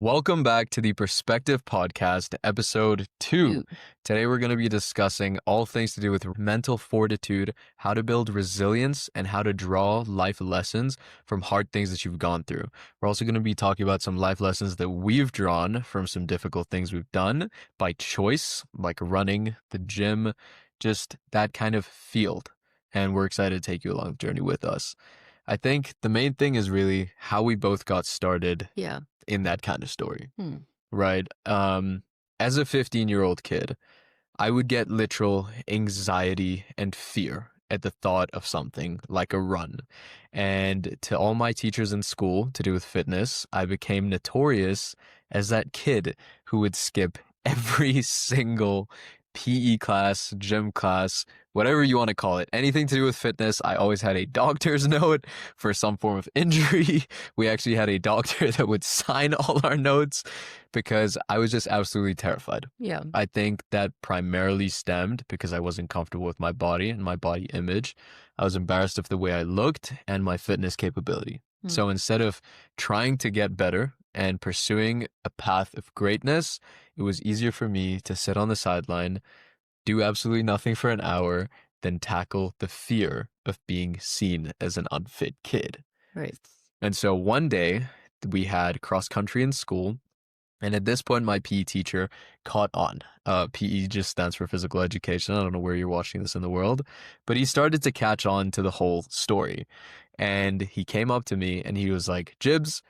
Welcome back to the Perspective Podcast, episode 2. Today we're going to be discussing all things to do with mental fortitude, how to build resilience, and how to draw life lessons from hard things that you've gone through. We're also going to be talking about some life lessons that we've drawn from some difficult things we've done by choice, like running, the gym, just that kind of field. And we're excited to take you along the journey with us. I think the main thing is really how we both got started in that kind of story, right? As a 15-year-old kid, I would get literal anxiety and fear at the thought of something like a run. And to all my teachers in school to do with fitness, I became notorious as that kid who would skip every single PE class, gym class, whatever you want to call it, anything to do with fitness. I always had a doctor's note for some form of injury. We actually had a doctor that would sign all our notes because I was just absolutely terrified. Yeah. I think that primarily stemmed because I wasn't comfortable with my body and my body image. I was embarrassed of the way I looked and my fitness capability. So instead of trying to get better and pursuing a path of greatness, it was easier for me to sit on the sideline, do absolutely nothing for an hour, than tackle the fear of being seen as an unfit kid. Right. And so one day we had cross country in school. And at this point, my PE teacher caught on. PE just stands for physical education. I don't know where you're watching this in the world, but he started to catch on to the whole story. And he came up to me and he was like, "Jibs,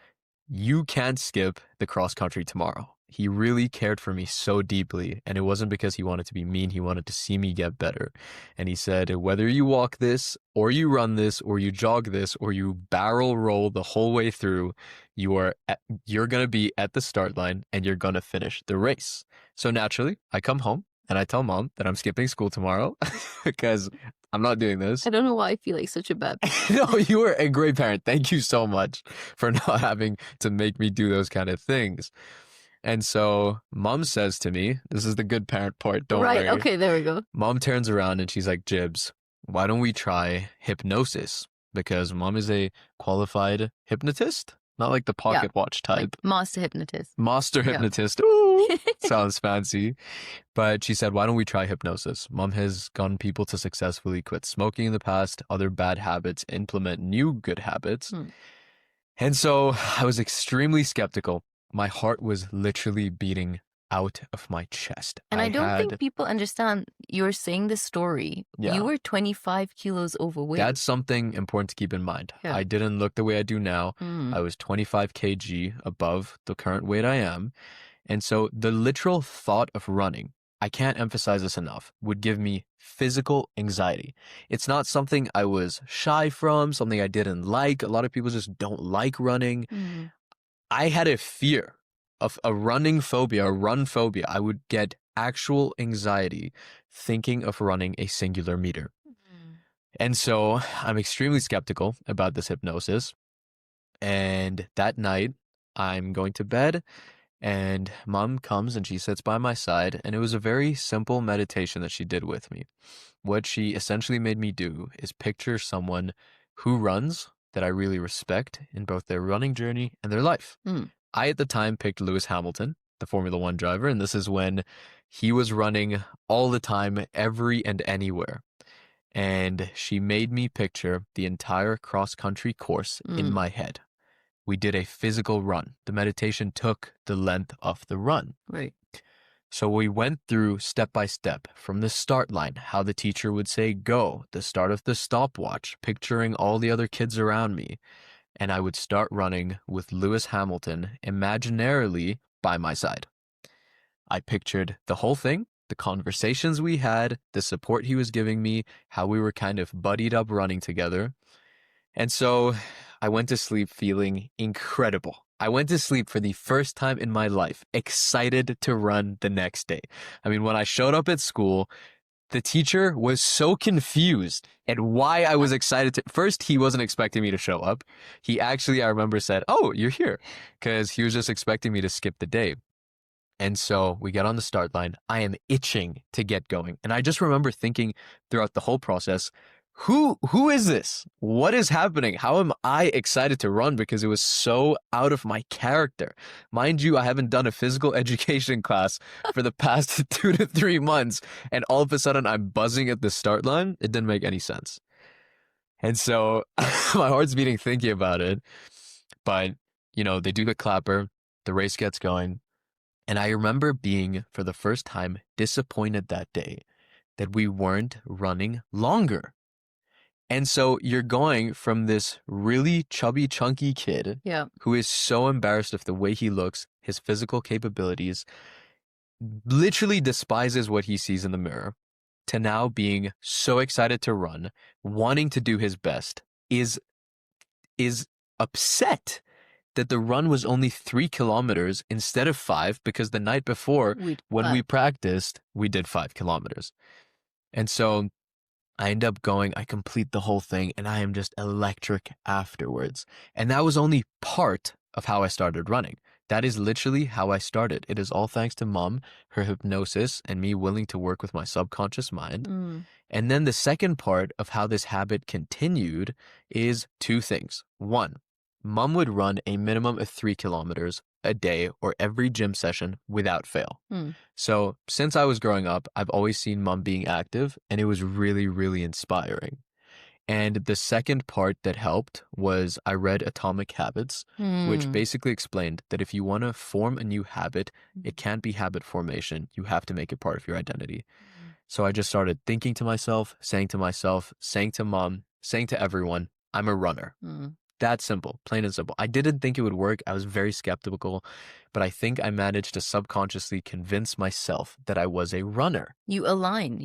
you can't skip the cross country tomorrow." He really cared for me so deeply. And it wasn't because he wanted to be mean. He wanted to see me get better. And he said, whether you walk this or you run this or you jog this or you barrel roll the whole way through, you're going to be at the start line and you're going to finish the race. So naturally, I come home and I tell mom that I'm skipping school tomorrow because I'm not doing this. I don't know why I feel like such a bad No, you were a great parent. Thank you so much for not having to make me do those kind of things. And so mom says to me, this is the good parent part, don't worry. Right, okay, there we go. Mom turns around and she's like, "Jibs, why don't we try hypnosis?" Because mom is a qualified hypnotist, not like the pocket watch type. Like master hypnotist. Master hypnotist. Ooh, sounds fancy. But she said, why don't we try hypnosis? Mom has gotten people to successfully quit smoking in the past, other bad habits, implement new good habits. And so I was extremely skeptical. My heart was literally beating out of my chest. And I don't think people understand you're saying this story. Yeah. You were 25 kilos overweight. That's something important to keep in mind. Yeah. I didn't look the way I do now. I was 25 kg above the current weight I am. And so the literal thought of running, I can't emphasize this enough, would give me physical anxiety. It's not something I was shy from, something I didn't like. A lot of people just don't like running. I had a fear of a running phobia, a run phobia. I would get actual anxiety thinking of running a singular meter. And so I'm extremely skeptical about this hypnosis. And that night, I'm going to bed and mom comes and she sits by my side. And it was a very simple meditation that she did with me. What she essentially made me do is picture someone who runs that I really respect in both their running journey and their life. I, at the time, picked Lewis Hamilton, the Formula One driver, and this is when he was running all the time, every and anywhere. And she made me picture the entire cross-country course in my head. We did a physical run. The meditation took the length of the run. Right. So we went through step by step from the start line, how the teacher would say go, the start of the stopwatch, picturing all the other kids around me. And I would start running with Lewis Hamilton imaginarily by my side. I pictured the whole thing, the conversations we had, the support he was giving me, how we were kind of buddied up running together. And so I went to sleep feeling incredible. I went to sleep for the first time in my life, excited to run the next day. I mean, when I showed up at school, the teacher was so confused at why I was excited to. First, he wasn't expecting me to show up. He actually, I remember, said, "Oh, you're here," because he was just expecting me to skip the day. And so we get on the start line. I am itching to get going. And I just remember thinking throughout the whole process, who is this? What is happening? How am I excited to run? Because it was so out of my character. Mind you, I haven't done a physical education class for the past 2 to 3 months, and all of a sudden I'm buzzing at the start line. It didn't make any sense. And so my heart's beating thinking about it. But, they do the clapper, the race gets going. And I remember being, for the first time, disappointed that day that we weren't running longer. And so you're going from this really chubby, chunky kid Yeah. who is so embarrassed of the way he looks, his physical capabilities, literally despises what he sees in the mirror, to now being so excited to run, wanting to do his best, is upset that the run was only 3 kilometers instead of 5, because the night before, when we practiced, we did 5 kilometers. And so I end up going, I complete the whole thing, and I am just electric afterwards. And that was only part of how I started running. That is literally how I started. It is all thanks to mom, her hypnosis, and me willing to work with my subconscious mind. And then the second part of how this habit continued is 2 things. One, mom would run a minimum of 3 kilometers a day or every gym session without fail. So since I was growing up, I've always seen mom being active, and it was really, really inspiring. And the second part that helped was I read Atomic Habits, which basically explained that if you want to form a new habit, it can't be habit formation. You have to make it part of your identity. So I just started thinking to myself, saying to mom, saying to everyone, I'm a runner. That simple, plain and simple. I didn't think it would work. I was very skeptical, but I think I managed to subconsciously convince myself that I was a runner. You aligned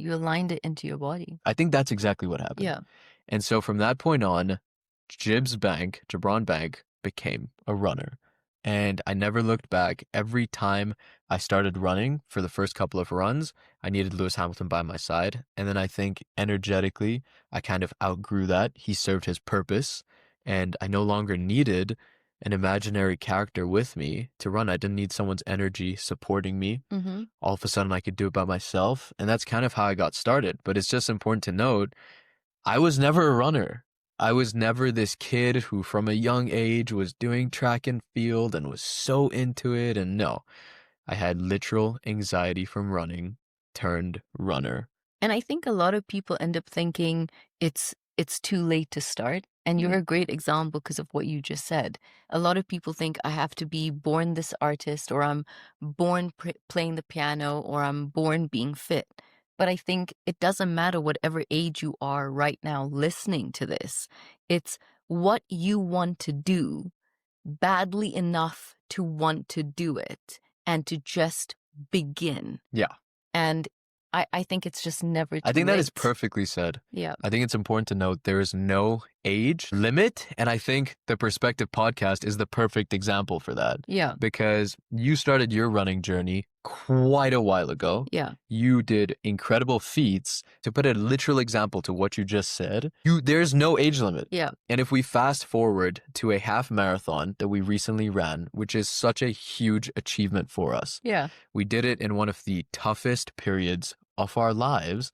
it into your body. I think that's exactly what happened. Yeah. And so from that point on, Gibran Bank became a runner. And I never looked back. Every time I started running for the first couple of runs, I needed Lewis Hamilton by my side. And then I think energetically, I kind of outgrew that. He served his purpose, and I no longer needed an imaginary character with me to run. I didn't need someone's energy supporting me. All of a sudden, I could do it by myself. And that's kind of how I got started. But it's just important to note, I was never a runner. I was never this kid who from a young age was doing track and field and was so into it. And no, I had literal anxiety from running, turned runner. And I think a lot of people end up thinking it's too late to start. And you're a great example because of what you just said. A lot of people think I have to be born this artist, or I'm born playing the piano, or I'm born being fit. But I think it doesn't matter whatever age you are right now listening to this. It's what you want to do badly enough to want to do it and to just begin. Yeah. And I think it's just never too I think that is late. perfectly said. Yeah. I think it's important to note there is no age limit. And I think the Perspective podcast is the perfect example for that. Yeah. Because you started your running journey quite a while ago. Yeah. You did incredible feats. To put a literal example to what you just said, there's no age limit. Yeah. And if we fast forward to a half marathon that we recently ran, which is such a huge achievement for us. Yeah. We did it in one of the toughest periods of our lives.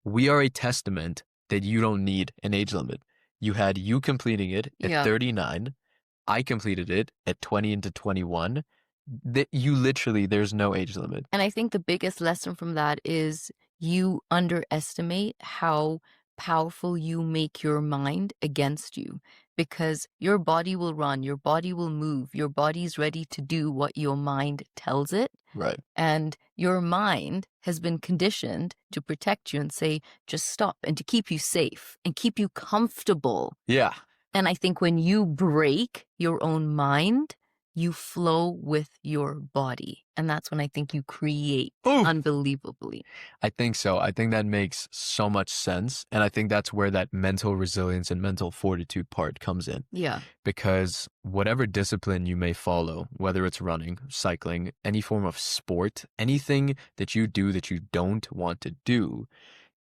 We are a testament that you don't need an age limit. You had you completing it at 39. I completed it at 20 into 21. That you literally, there's no age limit. And I think the biggest lesson from that is you underestimate how powerful you make your mind against you, because your body will run, your body will move, your body's ready to do what your mind tells it. Right. And your mind has been conditioned to protect you and say, just stop, and to keep you safe and keep you comfortable. Yeah. And I think when you break your own mind, you flow with your body. And that's when I think you create unbelievably. I think so. I think that makes so much sense. And I think that's where that mental resilience and mental fortitude part comes in. Yeah. Because whatever discipline you may follow, whether it's running, cycling, any form of sport, anything that you do that you don't want to do,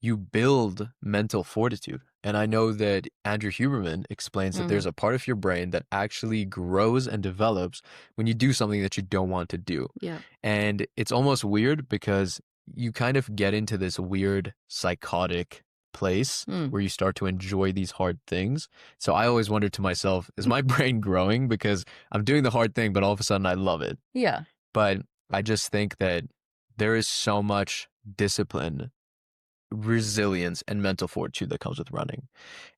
you build mental fortitude. And I know that Andrew Huberman explains that there's a part of your brain that actually grows and develops when you do something that you don't want to do. Yeah. And it's almost weird because you kind of get into this weird psychotic place where you start to enjoy these hard things. So I always wonder to myself, is my brain growing because I'm doing the hard thing, but all of a sudden I love it? Yeah. But I just think that there is so much discipline, resilience, and mental fortitude that comes with running.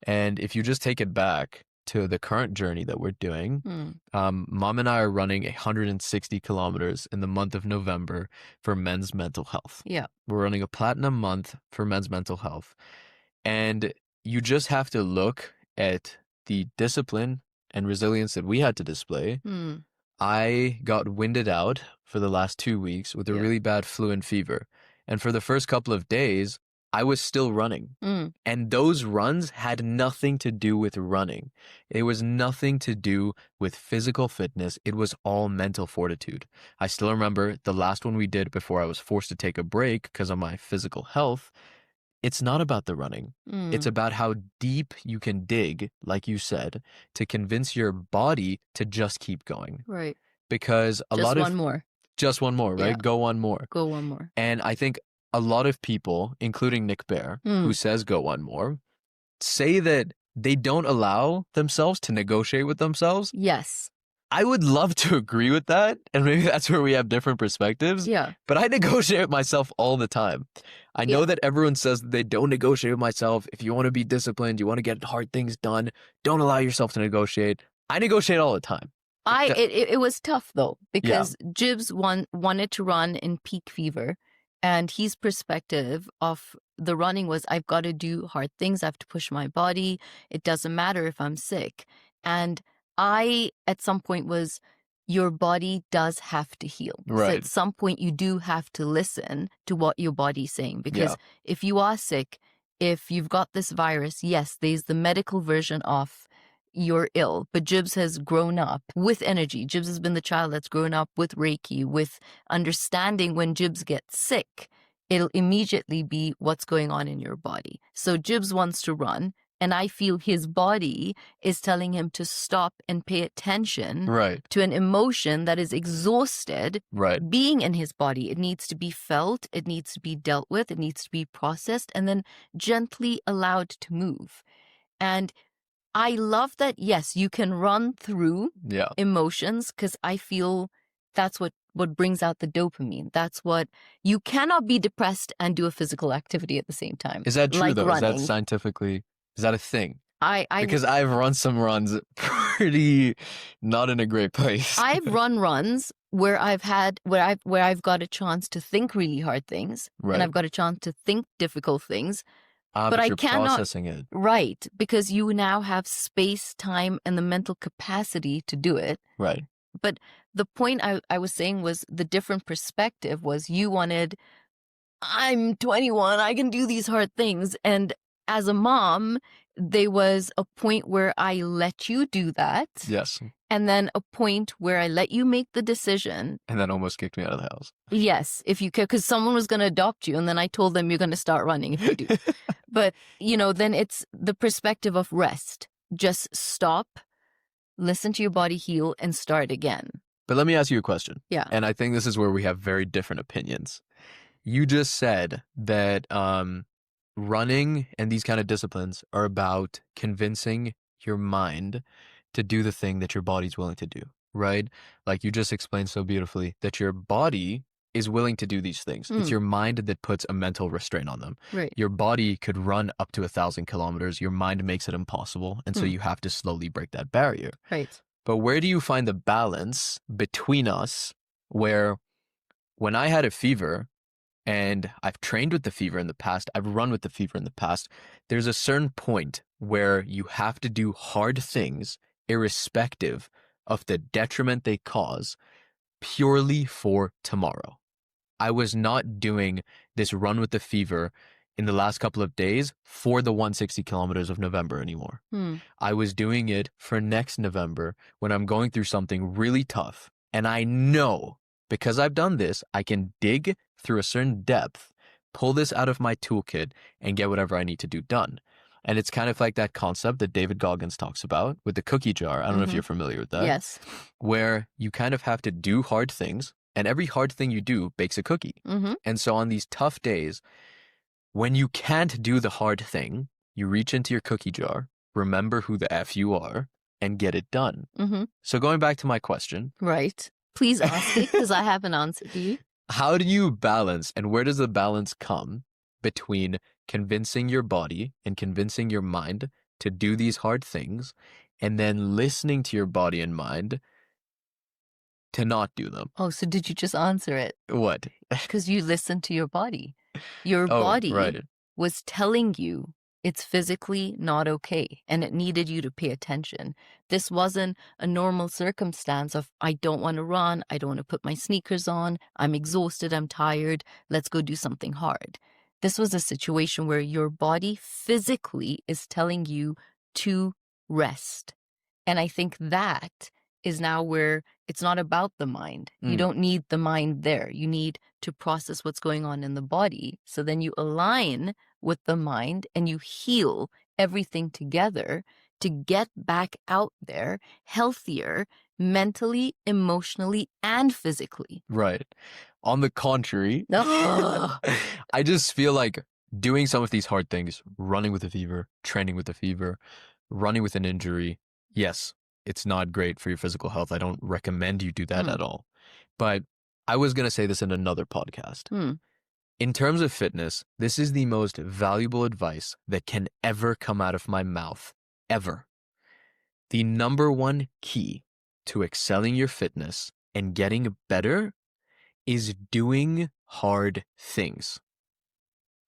And if you just take it back to the current journey that we're doing, Mom and I are running 160 kilometers in the month of November for men's mental health. Yeah. We're running a platinum month for men's mental health. And you just have to look at the discipline and resilience that we had to display. I got winded out for the last 2 weeks with a really bad flu and fever. And for the first couple of days, I was still running. And those runs had nothing to do with running. It was nothing to do with physical fitness. It was all mental fortitude. I still remember the last one we did before I was forced to take a break because of my physical health. It's not about the running. It's about how deep you can dig, like you said, to convince your body to just keep going. Right. Because Just one more. Just one more, right? Yeah. Go one more. Go one more. And I think a lot of people, including Nick Bear, who says go one more, say that they don't allow themselves to negotiate with themselves. Yes. I would love to agree with that, and maybe that's where we have different perspectives. Yeah. But I negotiate with myself all the time. I know that everyone says that they don't negotiate with myself. If you want to be disciplined, you want to get hard things done, don't allow yourself to negotiate. I negotiate all the time. It was tough though, because Jibs wanted to run in peak fever, and his perspective of the running was, I've got to do hard things. I have to push my body. It doesn't matter if I'm sick. And I, at some point, was, your body does have to heal. Right. So at some point, you do have to listen to what your body's saying. Because if you are sick, if you've got this virus, yes, there's the medical version of you're ill. But Jibs has grown up with energy. Jibs has been the child that's grown up with Reiki, with understanding when Jibs gets sick, it'll immediately be what's going on in your body. So Jibs wants to run. And I feel his body is telling him to stop and pay attention to an emotion that is exhausted being in his body. It needs to be felt. It needs to be dealt with. It needs to be processed and then gently allowed to move. And I love that, yes, you can run through emotions, because I feel that's what brings out the dopamine. That's what, you cannot be depressed and do a physical activity at the same time. Is that true, like though? Running. Is that scientifically... Is that a thing? Because I've run some runs pretty not in a great place. I've run runs where I've got a chance to think really hard things, and I've got a chance to think difficult things. But I you're cannot processing it. Right, because you now have space, time, and the mental capacity to do it. Right. But the point I was saying was, the different perspective was, you wanted, I'm 21, I can do these hard things, and as a mom, there was a point where I let you do that. Yes. And then a point where I let you make the decision. And then almost kicked me out of the house. Yes, if you could, because someone was going to adopt you. And then I told them, you're going to start running if you do. But, then it's the perspective of rest. Just stop, listen to your body heal, and start again. But let me ask you a question. Yeah. And I think this is where we have very different opinions. You just said that running and these kind of disciplines are about convincing your mind to do the thing that your body's willing to do, right? Like you just explained so beautifully that your body is willing to do these things. It's your mind that puts a mental restraint on them. Right. Your body could run up to 1,000 kilometers. Your mind makes it impossible. And so you have to slowly break that barrier. Right. But where do you find the balance between us where when I had a fever, and I've trained with the fever in the past, I've run with the fever in the past, there's a certain point where you have to do hard things irrespective of the detriment they cause, purely for tomorrow. I was not doing this run with the fever in the last couple of days for the 160 kilometers of November anymore. I was doing it for next November when I'm going through something really tough. And I know, because I've done this, I can dig through a certain depth, pull this out of my toolkit, and get whatever I need to do done. And it's kind of like that concept that David Goggins talks about with the cookie jar. I don't know if you're familiar with that. Yes. Where you kind of have to do hard things, and every hard thing you do bakes a cookie. And so on these tough days, when you can't do the hard thing, you reach into your cookie jar, remember who the F you are, and get it done. Mm-hmm. So going back to my question. Right. Please ask it because I have an answer to you. How do you balance, and where does the balance come between convincing your body and convincing your mind to do these hard things, and then listening to your body and mind to not do them? Oh, so did you just answer it? What? Because you listened to your body. Your Oh, body right. was telling you it's physically not okay and it needed you to pay attention. This wasn't a normal circumstance of, I don't want to run, I don't want to put my sneakers on, I'm exhausted, I'm tired, let's go do something hard. This was a situation where your body physically is telling you to rest. And I think that is now where it's not about the mind. You don't need the mind there. You need to process what's going on in the body. So then you align with the mind and you heal everything together to get back out there healthier mentally, emotionally, and physically. Right. On the contrary, Ugh. I just feel like doing some of these hard things, running with a fever, training with a fever, running with an injury, yes, it's not great for your physical health. I don't recommend you do that at all. But I was going to say this in another podcast. In terms of fitness, this is the most valuable advice that can ever come out of my mouth, ever. The number one key to excelling your fitness and getting better is doing hard things.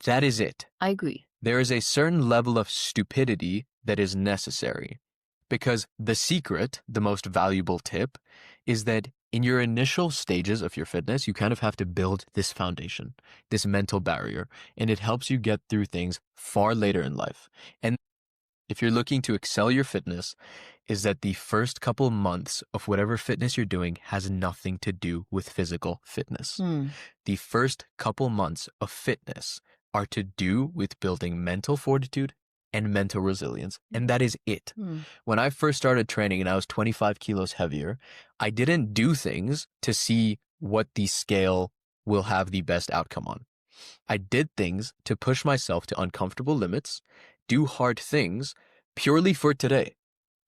That is it. I agree. There is a certain level of stupidity that is necessary. Because the secret, the most valuable tip, is that in your initial stages of your fitness, you kind of have to build this foundation, this mental barrier, and it helps you get through things far later in life. And if you're looking to excel your fitness, is that the first couple months of whatever fitness you're doing has nothing to do with physical fitness. The first couple months of fitness are to do with building mental fortitude and mental resilience. And that is it. When I first started training and I was 25 kilos heavier, I didn't do things to see what the scale will have the best outcome on. I did things to push myself to uncomfortable limits, do hard things purely for today,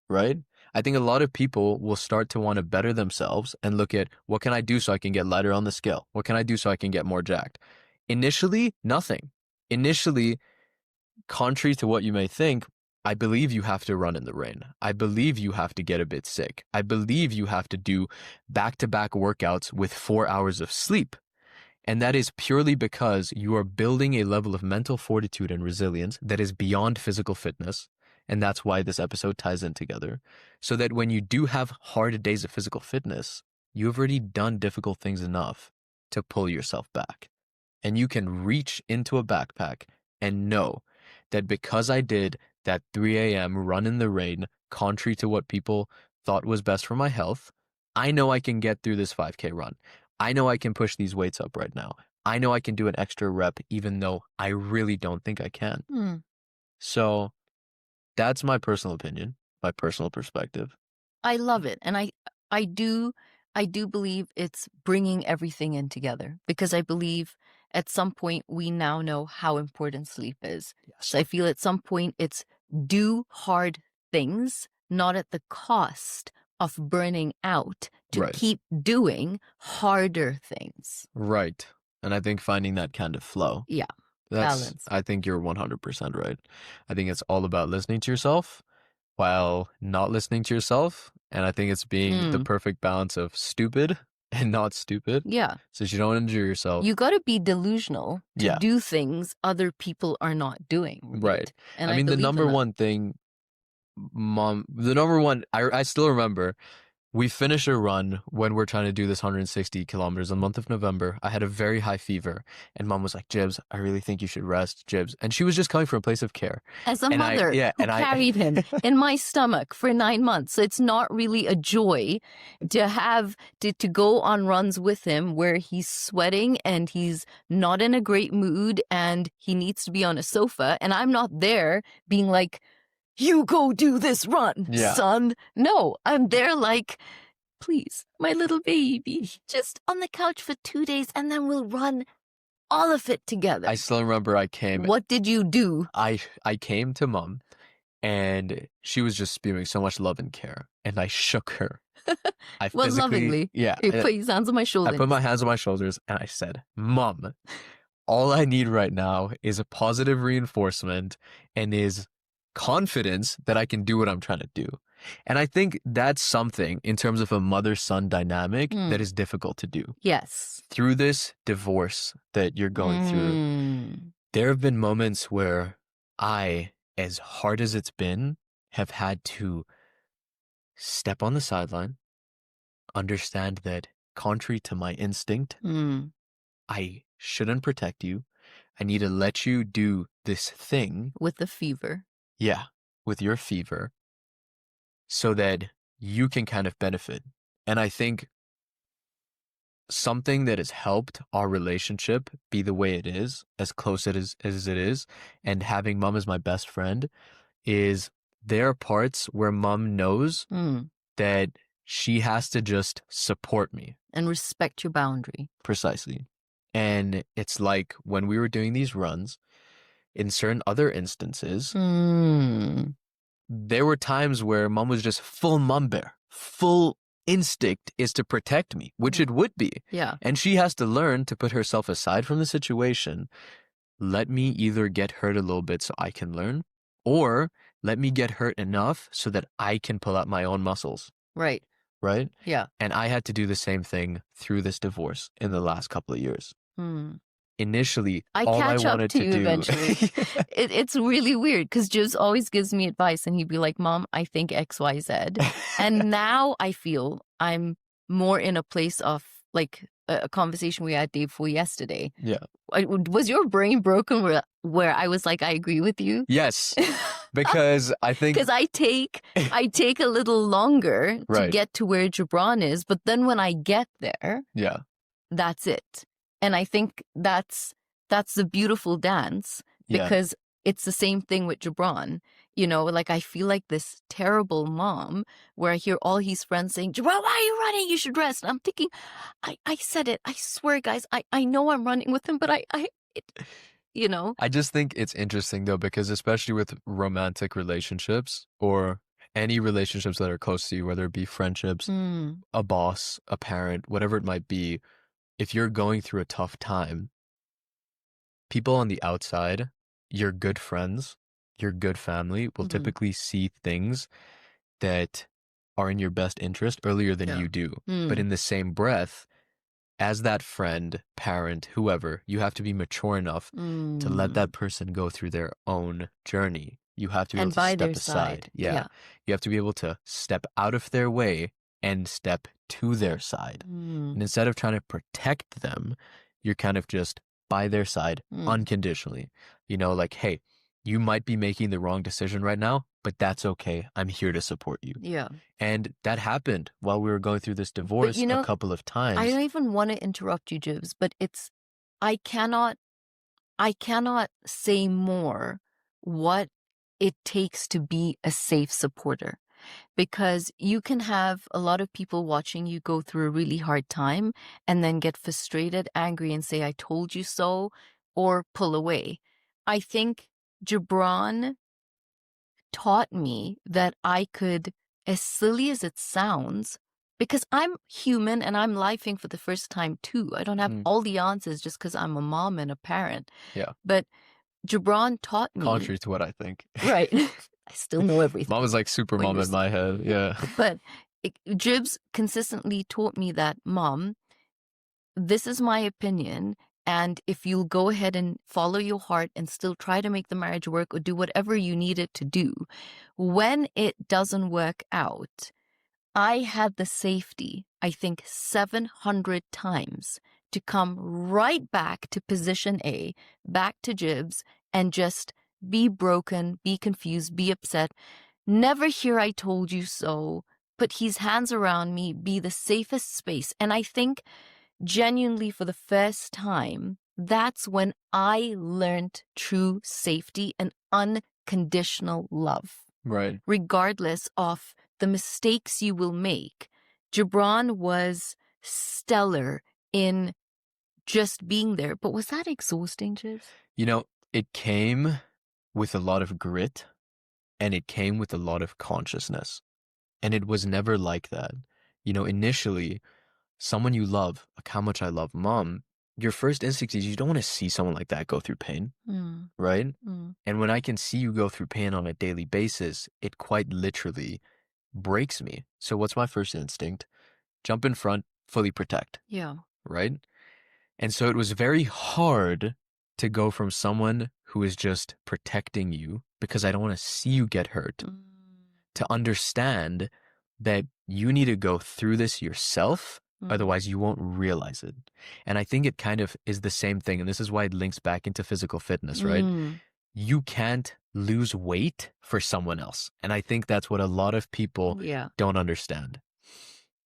right? I think a lot of people will start to want to better themselves and look at what can I do so I can get lighter on the scale? What can I do so I can get more jacked? Initially, nothing. Initially, contrary to what you may think, I believe you have to run in the rain. I believe you have to get a bit sick. I believe you have to do back-to-back workouts with 4 hours of sleep. And that is purely because you are building a level of mental fortitude and resilience that is beyond physical fitness. And that's why this episode ties in together. So that when you do have hard days of physical fitness, you've already done difficult things enough to pull yourself back. And you can reach into a backpack and know that because I did that 3 a.m. run in the rain, contrary to what people thought was best for my health, I know I can get through this 5K run. I know I can push these weights up right now. I know I can do an extra rep, even though I really don't think I can. So that's my personal opinion, my personal perspective. I love it. And I do believe it's bringing everything in together because I believe at some point we now know how important sleep is. Yes. So I feel at some point it's do hard things, not at the cost of burning out to keep doing harder things. Right. And I think finding that kind of flow. Yeah. That's, balance. I think you're 100% right. I think it's all about listening to yourself while not listening to yourself. And I think it's being the perfect balance of stupid and not stupid. Yeah. So you don't injure yourself. You got to be delusional to do things other people are not doing. Right. And I mean, the number one thing, I still remember we finished a run when we're trying to do this 160 kilometers in the month of November. I had a very high fever and mom was like, Jibs, I really think you should rest, Jibs. And she was just coming from a place of care. As a mother who carried him in my stomach for 9 months. So it's not really a joy to have to go on runs with him where he's sweating and he's not in a great mood and he needs to be on a sofa. And I'm not there being like, you go do this run, son. No, I'm there like, please, my little baby, just on the couch for 2 days and then we'll run all of it together. I still remember I came. What did you do? I came to mom, and she was just spewing so much love and care, and I shook her. I Well, physically, lovingly. yeah, You put your hands on my I shoulders. put my hands on my shoulders, and I said, "Mom, all I need right now is a positive reinforcement and is confidence that I can do what I'm trying to do." And I think that's something in terms of a mother-son dynamic that is difficult to do. Yes. Through this divorce that you're going through, there have been moments where I, as hard as it's been, have had to step on the sideline, understand that contrary to my instinct, I shouldn't protect you. I need to let you do this thing. With the fever. Yeah, with your fever, so that you can kind of benefit. And I think something that has helped our relationship be the way it is, as close as it is, and having mom as my best friend, is there are parts where mom knows that she has to just support me. And respect your boundary. Precisely. And it's like when we were doing these runs, in certain other instances, there were times where mom was just full mom bear. Full instinct is to protect me, which it would be. Yeah. And she has to learn to put herself aside from the situation. Let me either get hurt a little bit so I can learn, or let me get hurt enough so that I can pull out my own muscles. Right. Right? Yeah. And I had to do the same thing through this divorce in the last couple of years. Initially, all I catch up wanted to to you do. eventually. It's really weird because Jibs always gives me advice and he'd be like, Mom, I think XYZ. And now I feel I'm more in a place of like a conversation we had day before yesterday. Yeah. Was your brain broken where I was like, I agree with you? Yes. Because I think Because I take a little longer to Right. get to where Gibran is, but then when I get there, yeah. that's it. And I think that's the beautiful dance Yeah. because it's the same thing with Gibran. You know, like I feel like this terrible mom where I hear all his friends saying, Gibran, why are you running? You should rest. And I'm thinking, I said it. I swear, guys, I know I'm running with him, but you know. I just think it's interesting though, because especially with romantic relationships or any relationships that are close to you, whether it be friendships, a boss, a parent, whatever it might be, if you're going through a tough time, people on the outside, your good friends, your good family will typically see things that are in your best interest earlier than you do. But in the same breath, as that friend, parent, whoever, you have to be mature enough to let that person go through their own journey. You have to be able to step aside. Yeah. You have to be able to step out of their way and step to their side. And instead of trying to protect them, you're kind of just by their side unconditionally. You know, like, hey, you might be making the wrong decision right now, but that's okay. I'm here to support you. Yeah. And that happened while we were going through this divorce a couple of times. I don't even want to interrupt you, Jibs, but I cannot say more what it takes to be a safe supporter. Because you can have a lot of people watching you go through a really hard time and then get frustrated, angry, and say, I told you so, or pull away. I think Gibran taught me that I could, as silly as it sounds, because I'm human and I'm lifing for the first time too. I don't have all the answers just because I'm a mom and a parent. Yeah. But Gibran taught me. Contrary to what I think. Right. I still know everything. Mom was like super mom in my head. Yeah. But Jibs consistently taught me that, Mom, this is my opinion. And if you'll go ahead and follow your heart and still try to make the marriage work or do whatever you need it to do, when it doesn't work out, I had the safety, I think 700 times to come right back to position A, back to Jibs, and just be broken, be confused, be upset. Never hear I told you so, put his hands around me, be the safest space. And I think genuinely for the first time, that's when I learned true safety and unconditional love. Right. Regardless of the mistakes you will make. Gibran was stellar in just being there. But was that exhausting, Jibs? You know, it came with a lot of grit and it came with a lot of consciousness. And it was never like that. You know, initially, someone you love, like how much I love mom, your first instinct is you don't want to see someone like that go through pain, Mm, right? mm, And when I can see you go through pain on a daily basis, it quite literally breaks me. So what's my first instinct? Jump in front, fully protect, yeah. right? And so it was very hard to go from someone who is just protecting you because I don't want to see you get hurt Mm, to understand that you need to go through this yourself. mm, Otherwise, you won't realize it. And I think it kind of is the same thing. And this is why it links back into physical fitness, right? mm, You can't lose weight for someone else. And I think that's what a lot of people yeah. don't understand.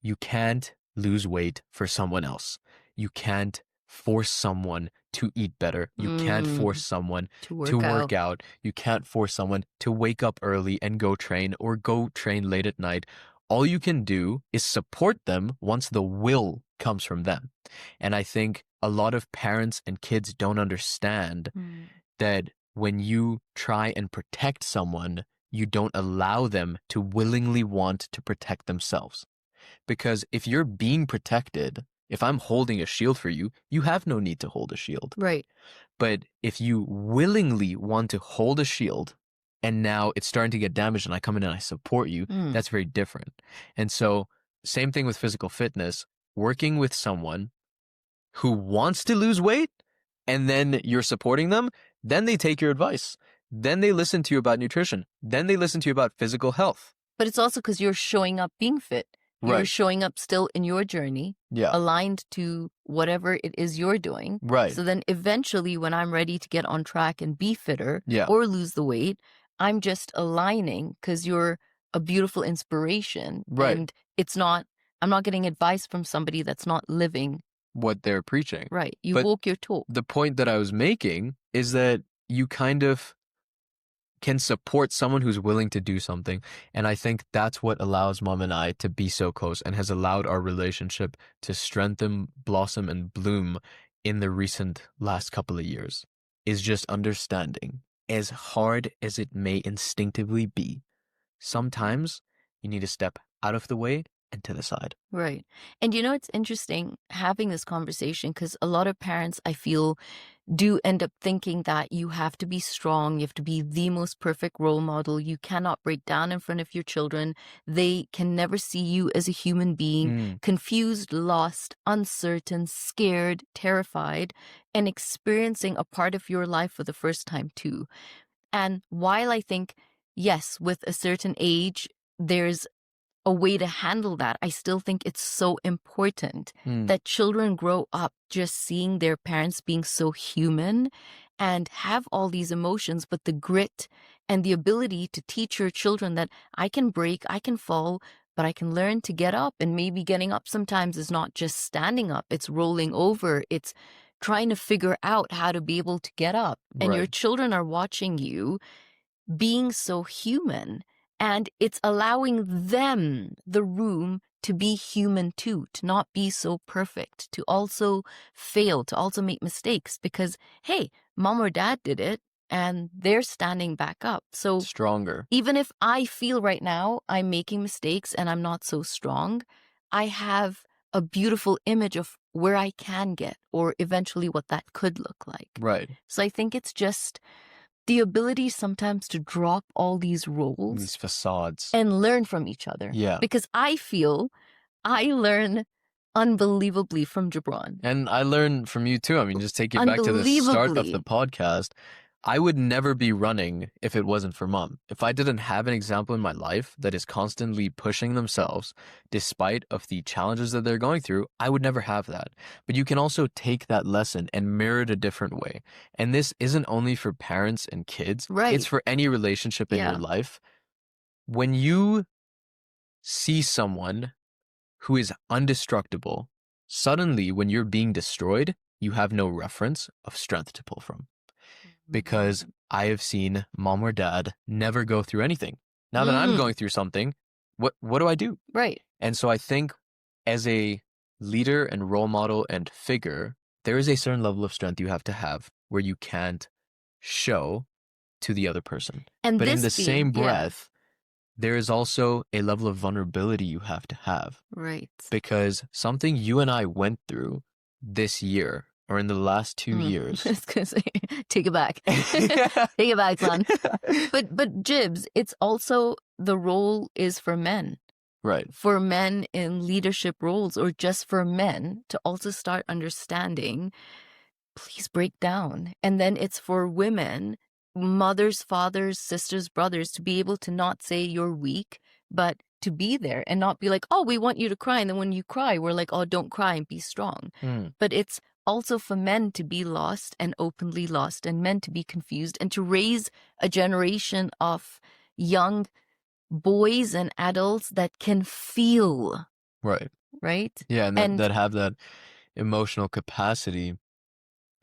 You can't lose weight for someone else. You can't force someone to eat better. You can't force Mm, someone to to work work out. out. You can't force someone to wake up early and go train or go train late at night. All you can do is support them once the will comes from them. And I think a lot of parents and kids don't understand Mm, that when you try and protect someone, you don't allow them to willingly want to protect themselves. Because if you're being protected, if I'm holding a shield for you, you have no need to hold a shield. right. But if you willingly want to hold a shield and now it's starting to get damaged and I come in and I support you, Mm, that's very different. And so, same thing with physical fitness, working with someone who wants to lose weight and then you're supporting them, then they take your advice. Then they listen to you about nutrition. Then they listen to you about physical health. but it's also because you're showing up being fit. You're Right. showing up still in your journey, Yeah. aligned to whatever it is you're doing. Right. So then eventually, when I'm ready to get on track and be fitter Yeah. or lose the weight, I'm just aligning because you're a beautiful inspiration. Right. And I'm not getting advice from somebody that's not living. What they're preaching. Right. You But walk your talk. the point that I was making is that you kind of can support someone who's willing to do something. And I think that's what allows mom and I to be so close and has allowed our relationship to strengthen, blossom, and bloom in the recent last couple of years, is just understanding, as hard as it may instinctively be, sometimes you need to step out of the way and to the side. Right. And it's interesting having this conversation because a lot of parents, I feel, do end up thinking that you have to be strong, you have to be the most perfect role model. You cannot break down in front of your children. They can never see you as a human being, confused, lost, uncertain, scared, terrified, and experiencing a part of your life for the first time too. And while I think, yes, with a certain age, there's a way to handle that, I still think it's so important that children grow up just seeing their parents being so human and have all these emotions, but the grit and the ability to teach your children that I can break, I can fall, but I can learn to get up. And maybe getting up sometimes is not just standing up, it's rolling over, it's trying to figure out how to be able to get up. And your Right. children are watching you being so human, and it's allowing them the room to be human too, to not be so perfect, to also fail, to also make mistakes because, hey, mom or dad did it and they're standing back up. So Stronger. even if I feel right now I'm making mistakes and I'm not so strong, I have a beautiful image of where I can get or eventually what that could look like. Right. So I think it's just the ability sometimes to drop all these roles These facades. and learn from each other. Yeah. Because I feel I learn unbelievably from Gibran. And I learned from you too. I mean, just take it back to the start of the Unbelievably. podcast. I would never be running if it wasn't for mom. If I didn't have an example in my life that is constantly pushing themselves despite of the challenges that they're going through, I would never have that. But you can also take that lesson and mirror it a different way. And this isn't only for parents and kids. Right. It's for any relationship in Yeah. your life. When you see someone who is undestructible, suddenly when you're being destroyed, you have no reference of strength to pull from. Because I have seen mom or dad never go through anything. Now that I'm going through something, what do I do? Right. And so I think as a leader and role model and figure there is a certain level of strength you have to have where you can't show to the other person. And But in this the being, same yeah, breath, there is also a level of vulnerability you have to have. right. Because something you and I went through this year or in the last 2 years. I was gonna say, take it back. Take it back, son. But Jibs, it's also the role is for men. Right. For men in leadership roles, or just for men to also start understanding, please break down. And then it's for women, mothers, fathers, sisters, brothers, to be able to not say you're weak, but to be there and not be like, oh, we want you to cry. And then when you cry, we're like, oh, don't cry and be strong. But it's also for men to be lost and openly lost, and men to be confused, and to raise a generation of young boys and adults that can feel, Right. right? Yeah, and And that have that emotional capacity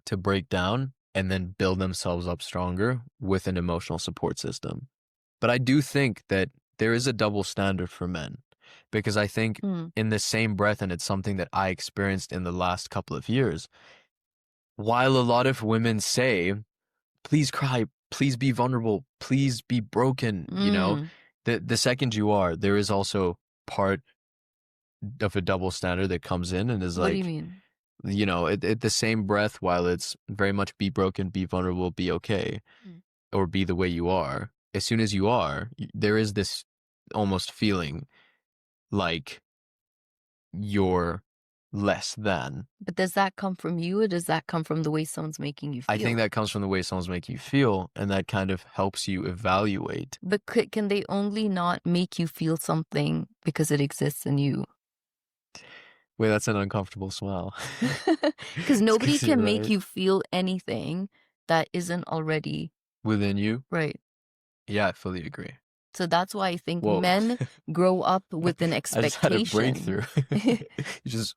to break down and then build themselves up stronger with an emotional support system. But I do think that there is a double standard for men, because I think in the same breath, and it's something that I experienced in the last couple of years, while a lot of women say, please cry, please be vulnerable, please be broken, the second you are, there is also part of a double standard that comes in and is what do you like, mean? at the same breath, while it's very much be broken, be vulnerable, be okay, or be the way you are, as soon as you are, there is this almost feeling like you're less than. But does that come from you, or does that come from the way someone's making you I think feel? that comes from the way someone's making you feel, and that kind of helps you evaluate. But can they only not make you feel something because it exists in you? Wait, that's an uncomfortable smile. Because It's nobody 'cause you're can make right. you feel anything that isn't already Within you? right. Yeah, I fully agree. So that's why I think Whoa. men grow up with an I just had a expectation. breakthrough. You just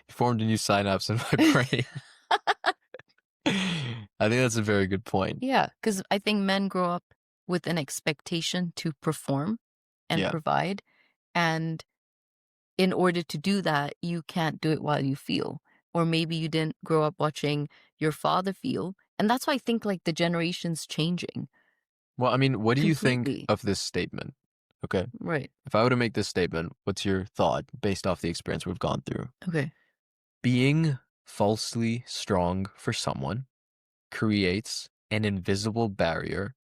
formed a new synapse in my brain. I think that's a very good point. Yeah, because I think men grow up with an expectation to perform and Yeah. provide. And in order to do that, you can't do it while you feel. Or maybe you didn't grow up watching your father feel. And that's why I think like the generation's changing Well, I mean, what do you think completely. of this statement? Okay. Right. If I were to make this statement, what's your thought based off the experience we've gone through? Okay. Being falsely strong for someone creates an invisible barrier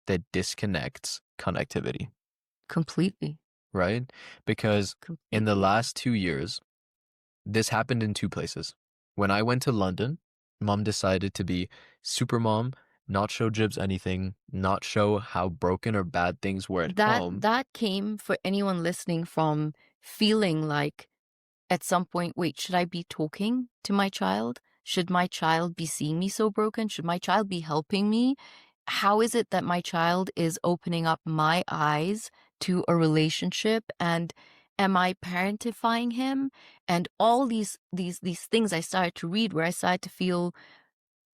that disconnects connectivity, Completely. right? Because in the Completely. last 2 years, this happened in two places. When I went to London, mom decided to be super mom, not show Jibs anything, not show how broken or bad things were at home. That came for anyone listening from feeling like at some point, wait, should I be talking to my child? Should my child be seeing me so broken? Should my child be helping me? How is it that my child is opening up my eyes to a relationship? And am I parentifying him? And all these things I started to read, where I started to feel,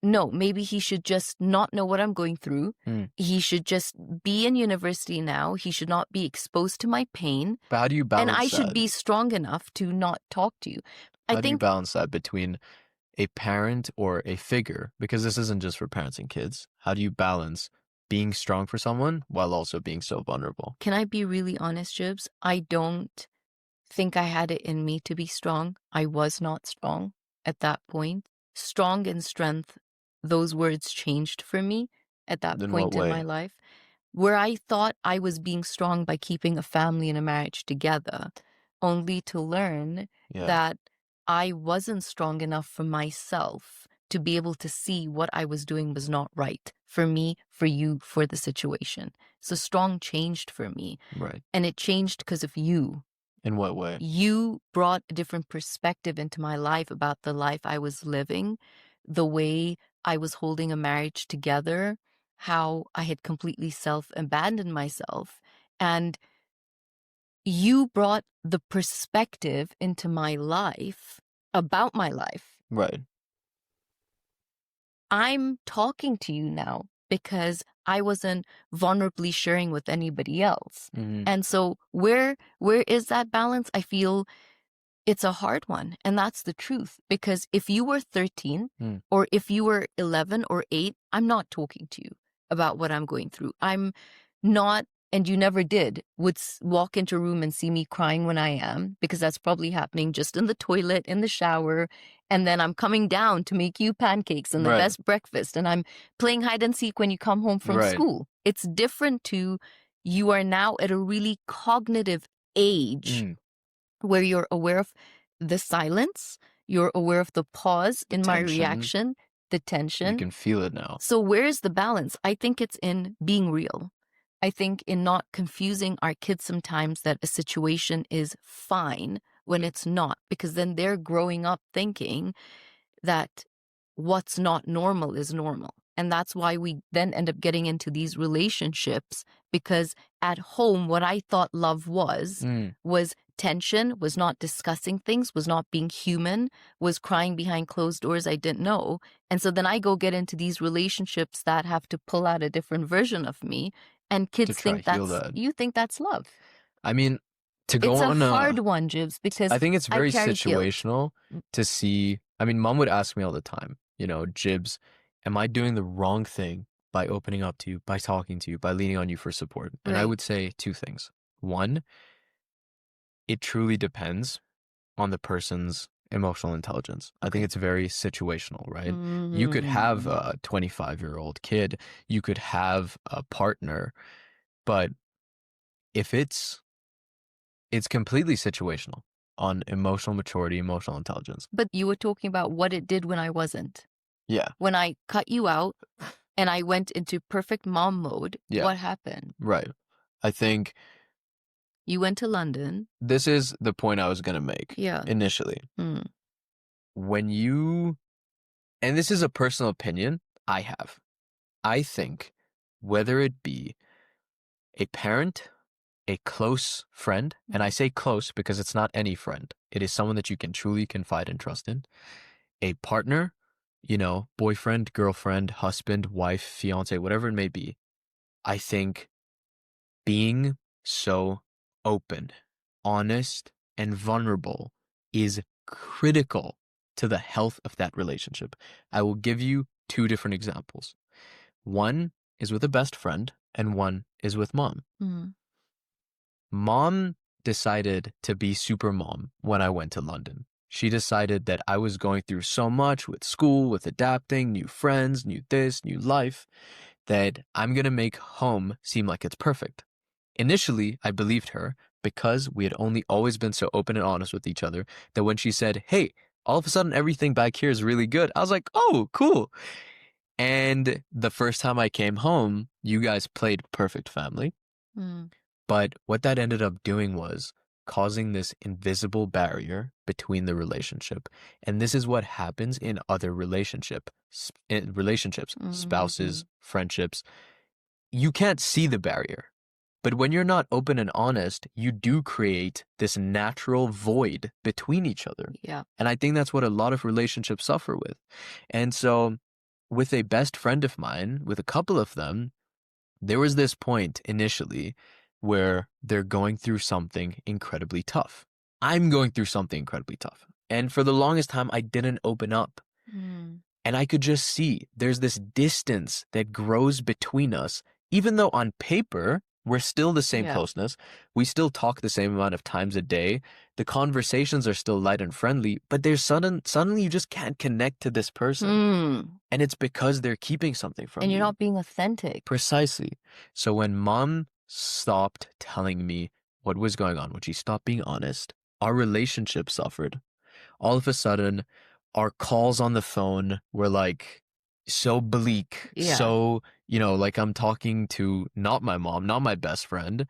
no, maybe he should just not know what I'm going through. He should just be in university now. He should not be exposed to my pain. But how do you And I balance should that? be strong enough to not talk to you. I How do you think, balance that between a parent or a figure? Because this isn't just for parents and kids. How do you balance being strong for someone while also being so vulnerable? can I be really honest, Jibs? I don't think I had it in me to be strong. I was not strong at that point. Strong and strength, those words changed for me at that In what point in my way? life, where I thought I was being strong by keeping a family and a marriage together, only to learn Yeah, that I wasn't strong enough for myself to be able to see what I was doing was not right for me, for you, for the situation. So strong changed for me. right. And it changed because of you. In what way? You brought a different perspective into my life about the life I was living, the way I was holding a marriage together, how I had completely self-abandoned myself. And you brought the perspective into my life about my life. Right. I'm talking to you now because I wasn't vulnerably sharing with anybody else. Mm-hmm. And so where is that balance? I feel It's a hard one, and that's the truth. Because if you were 13 Mm. or if you were 11 or 8, I'm not talking to you about what I'm going through. I'm not, and you never did, would walk into a room and see me crying when I am, because that's probably happening just in the toilet, in the shower, and then I'm coming down to make you pancakes and the Right. best breakfast, and I'm playing hide and seek when you come home from Right. school. It's different to you are now at a really cognitive age Mm. where you're aware of the silence, you're aware of the pause The in my tension, reaction, the you tension. can feel it now. So, where's the balance? I think it's in being real. I think in not confusing our kids sometimes that a situation is fine when it's not, because then they're growing up thinking that what's not normal is normal. And that's why we then end up getting into these relationships, because at home, what I thought love was tension, was not discussing things, was not being human, was crying behind closed doors I didn't know. And so then I go get into these relationships that have to pull out a different version of me. And To kids try think heal that. you think that's love. I mean, to go It's a on hard one, Jibs, I because think it's I very carry guilt. situational to see. I mean, mom would ask me all the time, Jibs, am I doing the wrong thing by opening up to you, by talking to you, by leaning on you for support? And I Right. would say two things. One, it truly depends on the person's emotional intelligence. I think Okay. it's very situational, right? You could have Mm. a 25-year-old kid, you could have a partner, but if it's completely situational on emotional maturity, emotional intelligence. But you were talking about what it did when I wasn't. Yeah, When I cut you out and I went into perfect mom mode, yeah, what happened? right. I think You went to London. this is the point I was going to make Yeah. initially. Mm. When you, and this is a personal opinion I have, I think whether it be a parent, a close friend, and I say close because it's not any friend, it is someone that you can truly confide and trust in, a partner, boyfriend, girlfriend, husband, wife, fiance, whatever it may be, I think being so open, honest, and vulnerable is critical to the health of that relationship. I will give you two different examples. One is with a best friend, and one is with mom. Mm. Mom decided to be super mom when I went to London. She decided that I was going through so much with school, with adapting, new friends, new this, new life, that I'm going to make home seem like it's perfect. Initially, I believed her because we had only always been so open and honest with each other that when she said, hey, all of a sudden everything back here is really good, I was like, oh, cool. And the first time I came home, you guys played perfect family. Mm. But what that ended up doing was causing this invisible barrier between the relationship. And this is what happens in other relationships, Mm. spouses, friendships. You can't see the barrier. But when you're not open and honest, you do create this natural void between each other. Yeah. And I think that's what a lot of relationships suffer with. And so, with a best friend of mine, with a couple of them, there was this point initially where they're going through something incredibly tough. I'm going through something incredibly tough. And for the longest time, I didn't open up. Mm. And I could just see there's this distance that grows between us, even though on paper, we're still the same Yeah. closeness. We still talk the same amount of times a day. The conversations are still light and friendly, but there's suddenly you just can't connect to this person. Mm. And it's because they're keeping something from And you. you're not being authentic. Precisely. So when mom stopped telling me what was going on, when she stopped being honest, our relationship suffered. All of a sudden, our calls on the phone were like so bleak, Yeah. so, like I'm talking to not my mom, not my best friend.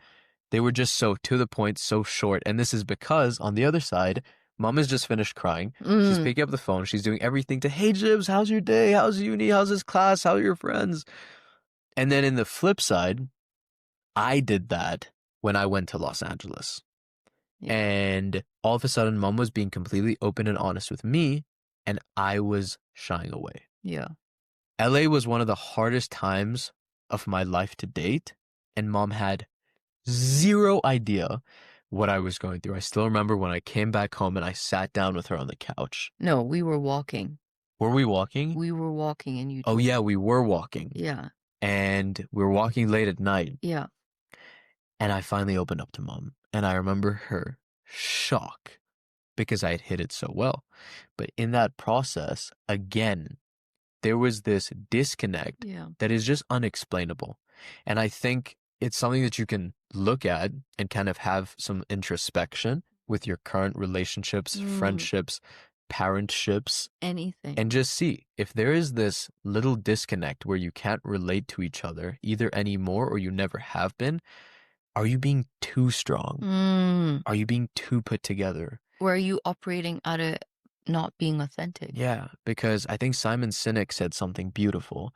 They were just so to the point, so short. And this is because on the other side, mom has just finished crying. She's Mm. picking up the phone. She's doing everything to, hey, Jibs, how's your day? How's uni? How's this class? How are your friends? And then in the flip side, I did that when I went to Los Angeles. Yeah. And all of a sudden, mom was being completely open and honest with me, and I was shying away. Yeah. LA was one of the hardest times of my life to date, and mom had zero idea. what I was going through. I still remember when I came back home and I sat down with her on the couch. No, we were walking. Were we walking? We were walking and you Oh, told yeah, me. we were walking. Yeah. And we were walking late at night. Yeah. And I finally opened up to mom. And I remember her shock because I had hit it so well. But in that process, again, there was this disconnect Yeah. that is just unexplainable. And I think it's something that you can look at and kind of have some introspection with your current relationships, friendships, parentships, Anything. and just see if there is this little disconnect where you can't relate to each other either anymore or you never have been. Are you being too strong? Are you being too put together? Or are you operating out of not being authentic? Yeah, because I think Simon Sinek said something beautiful.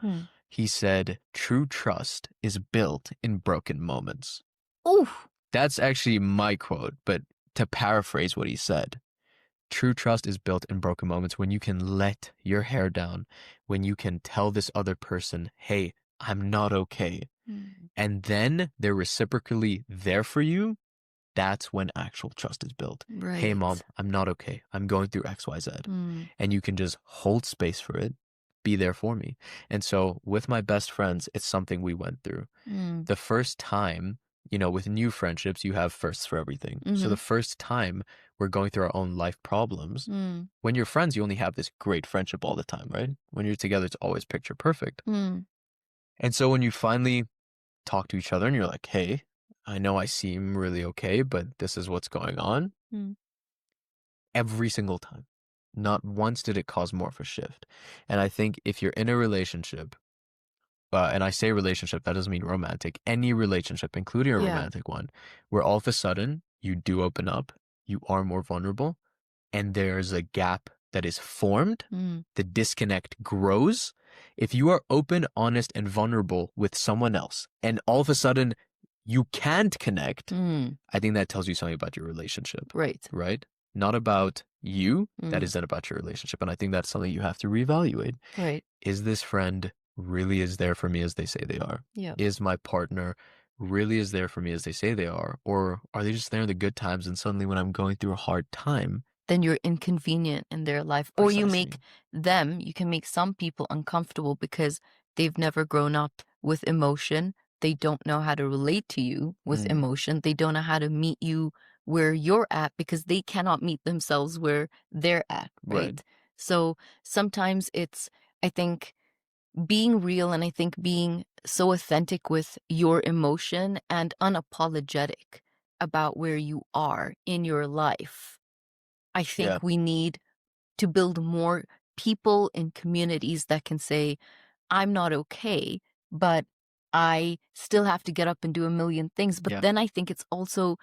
He said, true trust is built in broken moments. Oof. That's actually my quote, but to paraphrase what he said, true trust is built in broken moments when you can let your hair down, when you can tell this other person, hey, I'm not okay. And then they're reciprocally there for you. That's when actual trust is built. Right. Hey, mom, I'm not okay. I'm going through XYZ. And you can just hold space for it, be there for me. And so with my best friends, it's something we went through. The first time, you know, with new friendships, you have firsts for everything. So the first time we're going through our own life problems, when you're friends, you only have this great friendship all the time, right? When you're together, it's always picture perfect. And so when you finally talk to each other and you're like, hey, I know I seem really okay, but this is what's going on. Every single time. Not once did it cause more of a shift. And I think if you're in a relationship, and I say relationship, that doesn't mean romantic, any relationship, including a romantic one, where all of a sudden you do open up, you are more vulnerable, and there's a gap that is formed, the disconnect grows. If you are open, honest, and vulnerable with someone else, and all of a sudden you can't connect, I think that tells you something about your relationship. Right. Right? Not about you, that isn't about your relationship. And I think that's something you have to reevaluate. Right. Is this friend really as there for me as they say they are? Yeah. Is my partner really as there for me as they say they are? Or are they just there in the good times and suddenly when I'm going through a hard time, then you're inconvenient in their life. Or you make Precisely. you can make some people uncomfortable because they've never grown up with emotion. They don't know how to relate to you with emotion. They don't know how to meet you where you're at because they cannot meet themselves where they're at, right? So sometimes it's, I think, being real and I think being so authentic with your emotion and unapologetic about where you are in your life. I think we need to build more people in communities that can say, I'm not okay, but I still have to get up and do a million things. But then I think it's also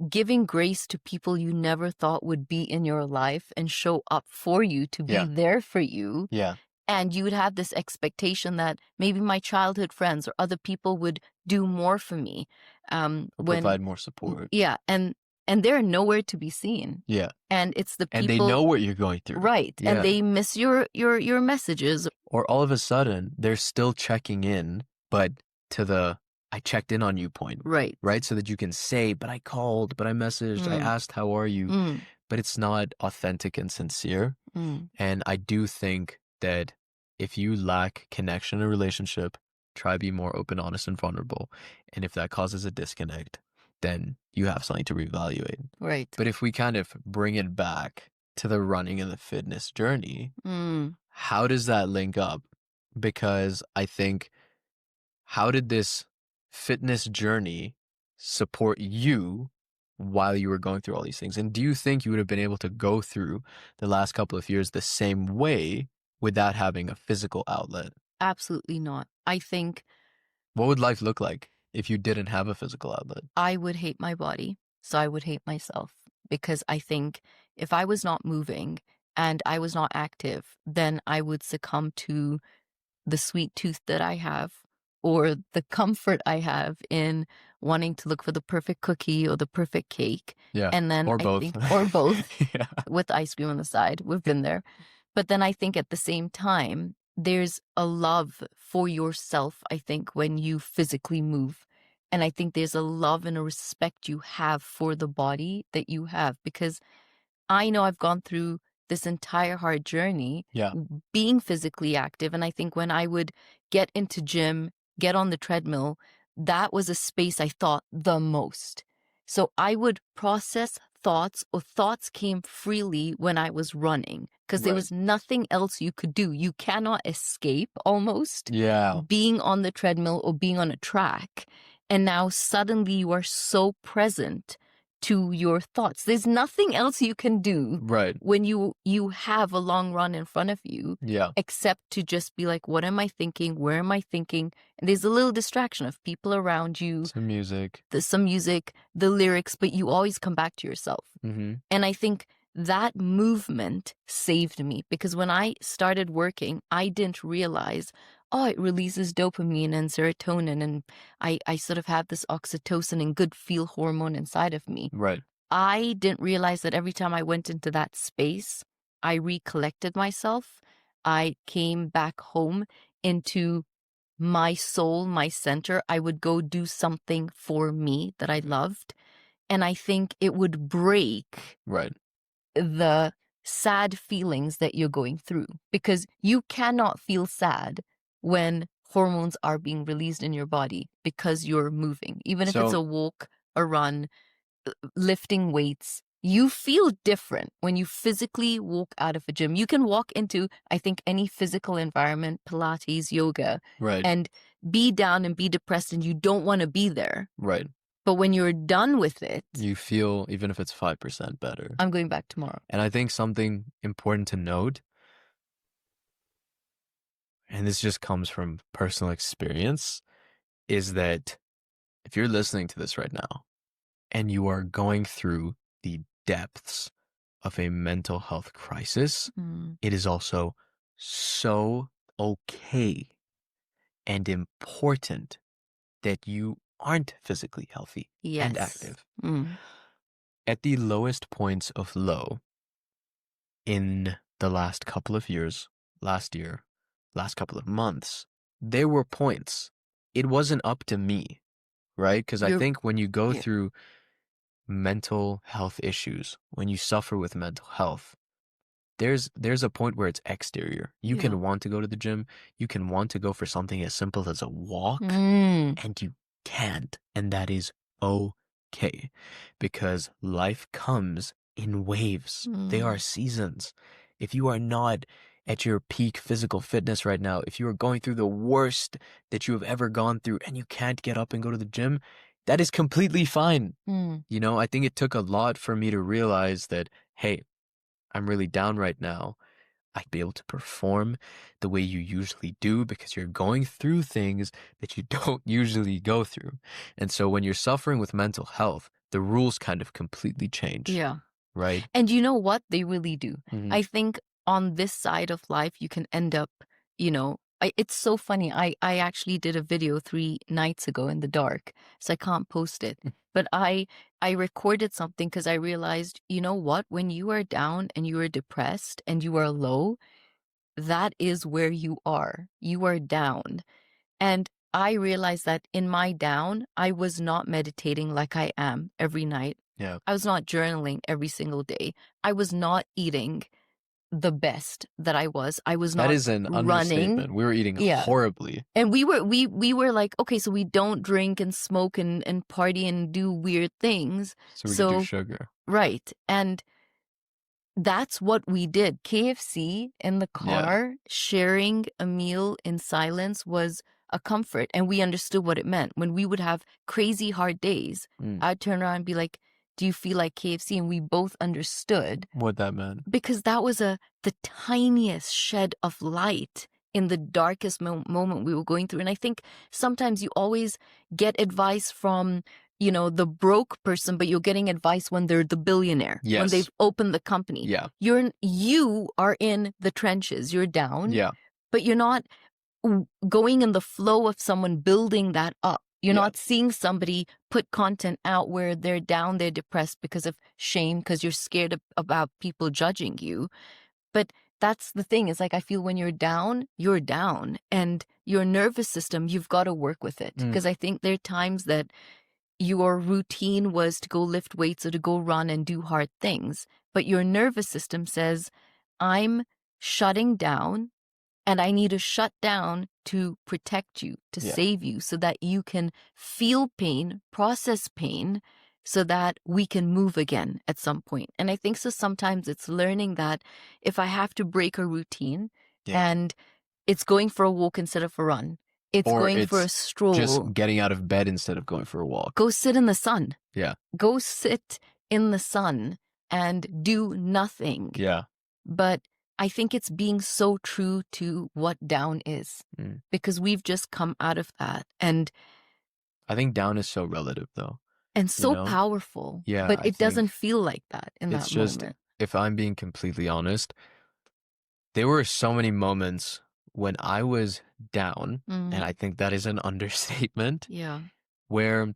giving grace to people you never thought would be in your life and show up for you to be there for you. Yeah. And you would have this expectation that maybe my childhood friends or other people would do more for me. Or provide more support. Yeah. And they're nowhere to be seen. Yeah. And it's the people. And they know what you're going through. Right. Yeah. And they miss your messages. Or all of a sudden, they're still checking in, but to the I checked in on you point. Right. Right? So that you can say, but I called, but I messaged, I asked, how are you? But it's not authentic and sincere. And I do think that if you lack connection in a relationship, try be more open, honest, and vulnerable. And if that causes a disconnect, then you have something to reevaluate. Right. But if we kind of bring it back to the running and the fitness journey, how does that link up? Because I think, how did this fitness journey support you while you were going through all these things? And do you think you would have been able to go through the last couple of years the same way without having a physical outlet? Absolutely not. I think What would life look like if you didn't have a physical outlet? I would hate my body, so I would hate myself because I think if I was not moving and I was not active, then I would succumb to the sweet tooth that I have or the comfort I have in wanting to look for the perfect cookie or the perfect cake. Yeah. And then Or I both. think, or both Yeah. with ice cream on the side. We've been there. But then I think at the same time, there's a love for yourself, I think, when you physically move. And I think there's a love and a respect you have for the body that you have, because I know I've gone through this entire hard journey Yeah. being physically active. And I think when I would get into gym, get on the treadmill, that was a space I thought the most. So I would process thoughts, or thoughts came freely when I was running, because there Right. was nothing else you could do. You cannot escape almost Yeah. being on the treadmill or being on a track. And now suddenly you are so present to your thoughts. There's nothing else you can do Right. when you have a long run in front of you, Yeah. except to just be like, what am I thinking? Where am I thinking? And there's a little distraction of people around you, Some music. some music, the lyrics, but you always come back to yourself. Mm-hmm. And I think that movement saved me, because when I started working, I didn't realize, oh, it releases dopamine and serotonin, and I sort of have this oxytocin and good feel hormone inside of me. Right. I didn't realize that every time I went into that space, I recollected myself. I came back home into my soul, my center. I would go do something for me that I loved. And I think it would break Right. the sad feelings that you're going through, because you cannot feel sad when hormones are being released in your body because you're moving. Even if it's So a walk, a run, lifting weights, you feel different when you physically walk out of a gym. You can walk into, I think, any physical environment, Pilates, yoga, right. and be down and be depressed, and you don't want to be there. Right. But when you're done with it, You feel, even if it's 5% better. I'm going back tomorrow. And I think something important to note, and this just comes from personal experience, is that if you're listening to this right now and you are going through the depths of a mental health crisis, it is also so okay and important that you aren't physically healthy and Yes. active. At the lowest points of low in the last couple of years, last year, last couple of months, there were points. It wasn't up to me, right? Because I think when you go through mental health issues, when you suffer with mental health, there's a point where it's exterior. You can want to go to the gym, you can want to go for something as simple as a walk, and you can't, and that is okay, because life comes in waves. They are seasons. If you are not at your peak physical fitness right now, if you are going through the worst that you have ever gone through and you can't get up and go to the gym, that is completely fine. You know, I think it took a lot for me to realize that, hey, I'm really down right now. I'd be able to perform the way you usually do because you're going through things that you don't usually go through. And so when you're suffering with mental health, the rules kind of completely change. Yeah. Right? And you know what? They really do. Mhm. I think on this side of life, you can end up, it's so funny. I actually did a video 3 nights ago in the dark, so I can't post it. But I recorded something because I realized, you know what? When you are down and you are depressed and you are low, that is where you are. You are down. And I realized that in my down, I was not meditating like I am every night. Yeah. I was not journaling every single day. I was not eating the best that I was. I was That not is an running. understatement. We were eating horribly. And we were like, okay, so we don't drink and smoke and party and do weird things. So we could do sugar. Right. And that's what we did. KFC in the car, sharing a meal in silence was a comfort. And we understood what it meant. When we would have crazy hard days, I'd turn around and be like, do you feel like KFC? And we both understood what that meant. Because that was the tiniest shed of light in the darkest moment we were going through. And I think sometimes you always get advice from, the broke person, but you're getting advice when they're the billionaire, when they've opened the company. Yeah. You are in the trenches, you're down. Yeah. But you're not going in the flow of someone building that up. You're not seeing somebody put content out where they're down, they're depressed because of shame, because you're scared about people judging you. But that's the thing. It's like I feel when you're down, and your nervous system, you've got to work with it. Because I think there are times that your routine was to go lift weights or to go run and do hard things, but your nervous system says, I'm shutting down, and I need to shut down to protect you, to save you, so that you can feel pain, process pain, so that we can move again at some point. And I think so sometimes it's learning that if I have to break a routine, and it's going for a walk instead of a run, it's or going for a it's stroll. just getting out of bed instead of going for a walk. Go sit in the sun. Yeah. Go sit in the sun and do nothing. Yeah. But I think it's being so true to what down is, because we've just come out of that. And I think down is so relative, though. and so you know? powerful. Yeah, But I it doesn't think feel like that in it's that just, moment. if I'm being completely honest, there were so many moments when I was down, and I think that is an understatement, Yeah. where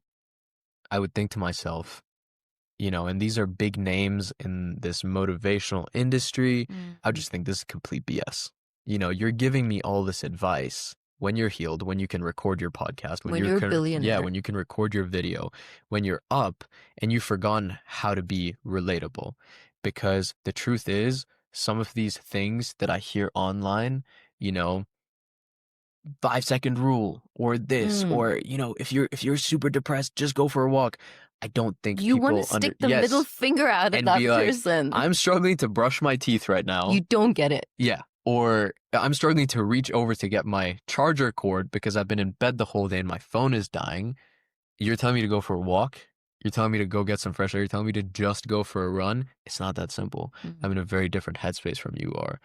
I would think to myself, and these are big names in this motivational industry. I would just think this is complete BS. You're giving me all this advice when you're healed, when you can record your podcast, When you're a billionaire. Yeah, when you can record your video, when you're up and you've forgotten how to be relatable. Because the truth is, some of these things that I hear online, 5-second rule or this, or if you're super depressed, just go for a walk. I don't think You want people to stick the middle finger out at and that be like, person. I'm struggling to brush my teeth right now. You don't get it. Yeah. Or I'm struggling to reach over to get my charger cord because I've been in bed the whole day and my phone is dying. You're telling me to go for a walk? You're telling me to go get some fresh air? You're telling me to just go for a run? It's not that simple. I'm in a very different headspace from you are.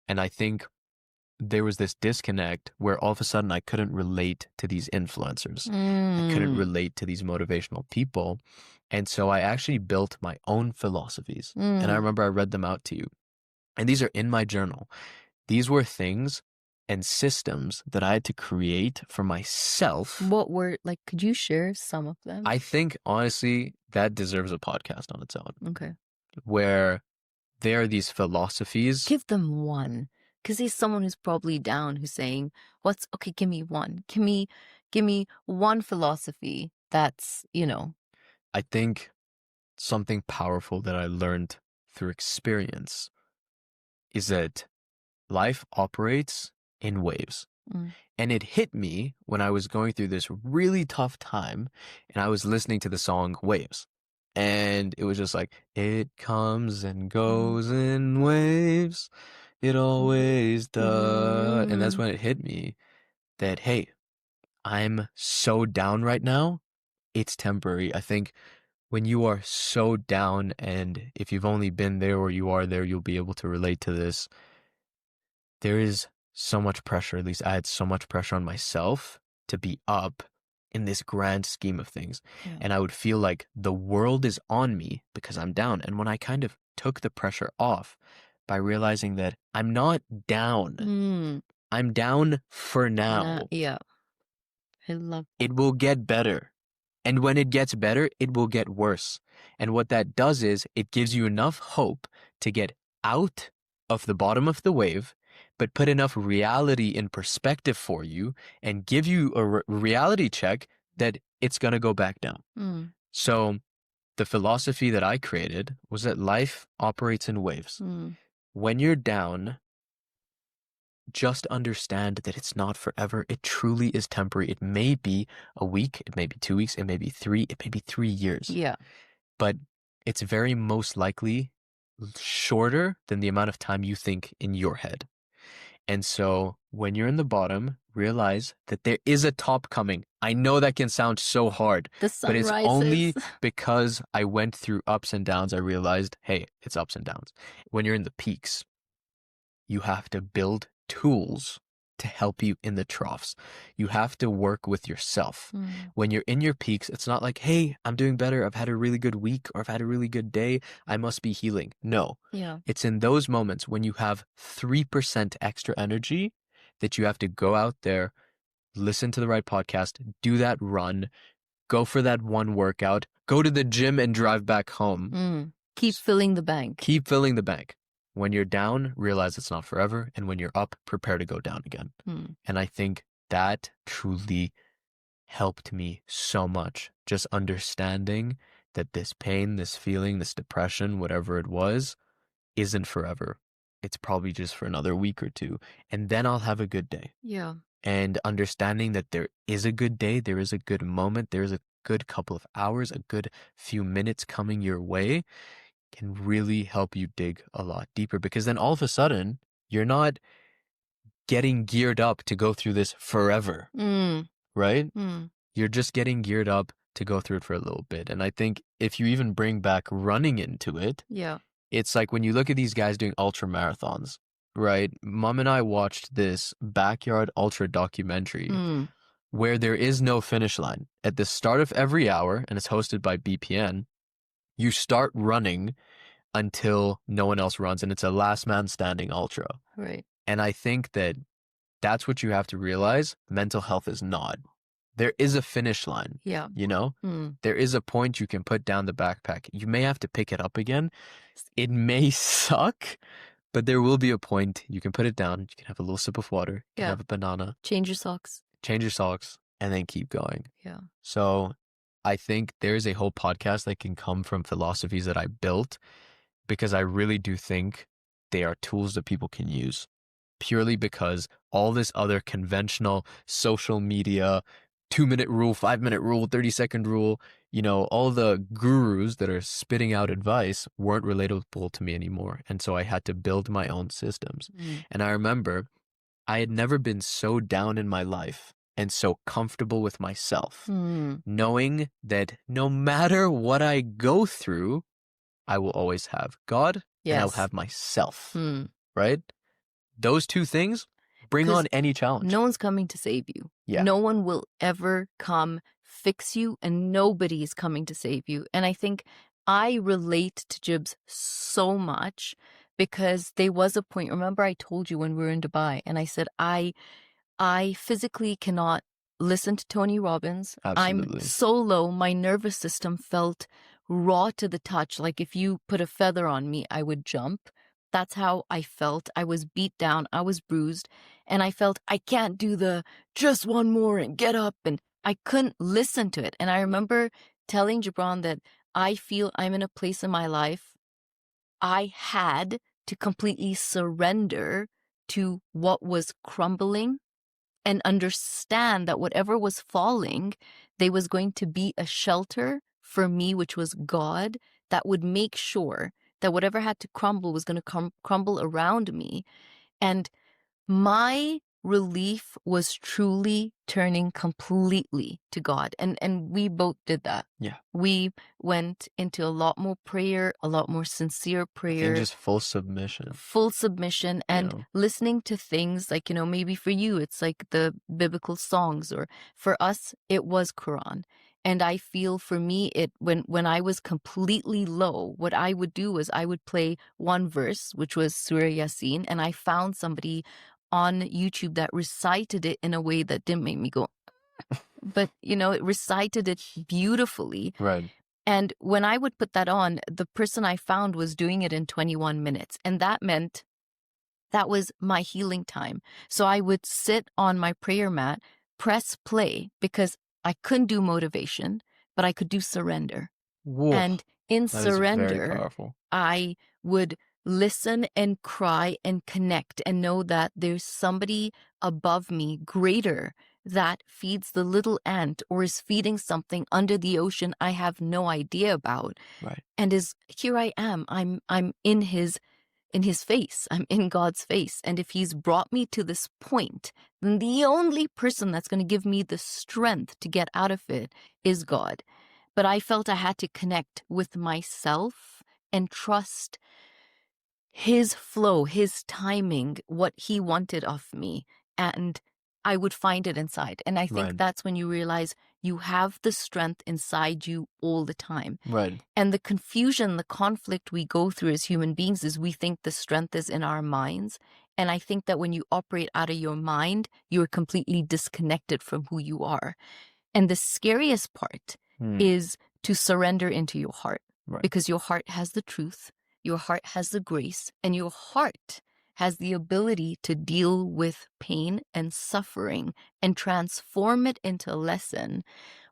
And I think there was this disconnect where all of a sudden I couldn't relate to these influencers. I couldn't relate to these motivational people. And so I actually built my own philosophies. And I remember I read them out to you. And these are in my journal. These were things and systems that I had to create for myself. What were, like, could you share some of them? I think, honestly, that deserves a podcast on its own. Okay. Where there are these philosophies. Give them one. Because he's someone who's probably down, who's saying, okay, give me one. Give me one philosophy that's, I think something powerful that I learned through experience is that life operates in waves. And it hit me when I was going through this really tough time and I was listening to the song Waves. And it was just like, it comes and goes in waves. It always does. And that's when it hit me that, hey, I'm so down right now. It's temporary. I think when you are so down, and if you've only been there or you are there, you'll be able to relate to this. There is so much pressure, at least I had so much pressure on myself to be up in this grand scheme of things. Yeah. And I would feel like the world is on me because I'm down. And when I kind of took the pressure off by realizing that I'm not down, I'm down for now. Yeah. I love that. It will get better. And when it gets better, it will get worse. And what that does is it gives you enough hope to get out of the bottom of the wave, but put enough reality in perspective for you and give you a reality check that it's going to go back down. So the philosophy that I created was that life operates in waves. When you're down, just understand that it's not forever. It truly is temporary. It may be a week, it may be 2 weeks, it may be 3, it may be 3 years. Yeah. But it's very most likely shorter than the amount of time you think in your head. And so when you're in the bottom, realize that there is a top coming. I know that can sound so hard, the sun but it's rises. only because I went through ups and downs, I realized, hey, it's ups and downs. When you're in the peaks, you have to build tools to help you in the troughs. You have to work with yourself. When you're in your peaks, it's not like, hey, I'm doing better. I've had a really good week, or I've had a really good day. I must be healing. No. Yeah. It's in those moments when you have 3% extra energy that you have to go out there, listen to the right podcast, do that run, go for that one workout, go to the gym and drive back home. Keep filling the bank. Keep filling the bank. When you're down, realize it's not forever. And when you're up, prepare to go down again. And I think that truly helped me so much. Just understanding that this pain, this feeling, this depression, whatever it was, isn't forever. It's probably just for another week or two. And then I'll have a good day. Yeah. And understanding that there is a good day, there is a good moment, there is a good couple of hours, a good few minutes coming your way can really help you dig a lot deeper, because then all of a sudden you're not getting geared up to go through this forever, right? You're just getting geared up to go through it for a little bit. And I think if you even bring back running into it, Yeah. it's like when you look at these guys doing ultra marathons, right? Mom and I watched this backyard ultra documentary where there is no finish line. At the start of every hour, and it's hosted by BPN, you start running until no one else runs, and it's a last man standing ultra. Right. And I think that that's what you have to realize. Mental health is not. There is a finish line. Yeah. You know, there is a point you can put down the backpack. You may have to pick it up again. It may suck, but there will be a point you can put it down. You can have a little sip of water. You can have a banana. Change your socks. And then keep going. Yeah. So I think there's a whole podcast that can come from philosophies that I built, because I really do think they are tools that people can use, purely because all this other conventional social media 2-minute rule, 5-minute rule, 30-second rule, you know, all the gurus that are spitting out advice weren't relatable to me anymore. And so I had to build my own systems. And I remember I had never been so down in my life and so comfortable with myself, knowing that no matter what I go through, I will always have God and I'll have myself, right? Those two things bring on any challenge. No one's coming to save you. Yeah. No one will ever come fix you, and nobody's coming to save you. And I think I relate to Jibs so much because there was a point, remember I told you when we were in Dubai, and I said, I physically cannot listen to Tony Robbins. Absolutely. I'm so low, my nervous system felt raw to the touch. Like if you put a feather on me, I would jump. That's how I felt. I was beat down. I was bruised. And I felt I can't do the just one more and get up. And I couldn't listen to it. And I remember telling Gibran that I feel I'm in a place in my life I had to completely surrender to what was crumbling and understand that whatever was falling, there was going to be a shelter for me, which was God, that would make sure that whatever had to crumble was going to crumble around me. And my relief was truly turning completely to God. And we both did that. Yeah. We went into a lot more prayer, a lot more sincere prayer. And just full submission. And listening to things like, you know, maybe for you, it's like the biblical songs, or for us, it was Quran. And I feel for me, when I was completely low, what I would do was I would play one verse, which was Surah Yasin, and I found somebody on YouTube that recited it in a way that didn't make me go, but, you know, it recited it beautifully. Right. And when I would put that on, the person I found was doing it in 21 minutes. And that meant that was my healing time. So I would sit on my prayer mat, press play, because I couldn't do motivation, but I could do surrender. Whoa, and in that is very surrender, powerful. I would listen and cry and connect and know that there's somebody above me greater that feeds the little ant or is feeding something under the ocean I have no idea about. Right. And here I am. I'm in his face. I'm in God's face. And if he's brought me to this point, then the only person that's going to give me the strength to get out of it is God. But I felt I had to connect with myself and trust his flow, his timing, what he wanted of me. And I would find it inside. And I think that's when you realize you have the strength inside you all the time. Right. And the confusion, the conflict we go through as human beings is we think the strength is in our minds. And I think that when you operate out of your mind, you're completely disconnected from who you are. And the scariest part is to surrender into your heart, because your heart has the truth. your heart has the grace, and your heart has the ability to deal with pain and suffering and transform it into a lesson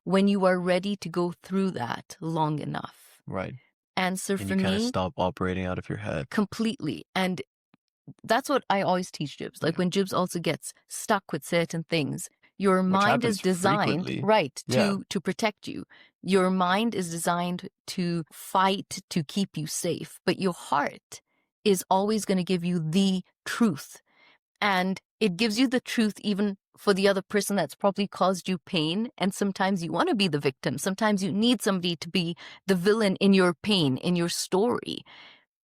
when you are ready to go through that long enough. Right. And so And for you kind of me, stop operating out of your head. completely. And that's what I always teach Jibs. Like Yeah. when Jibs also gets stuck with certain things, your Which mind is happens designed, frequently. right, Yeah. to protect you. Your mind is designed to fight to keep you safe, but your heart is always going to give you the truth. And it gives you the truth even for the other person that's probably caused you pain. And sometimes you want to be the victim. Sometimes you need somebody to be the villain in your pain, in your story.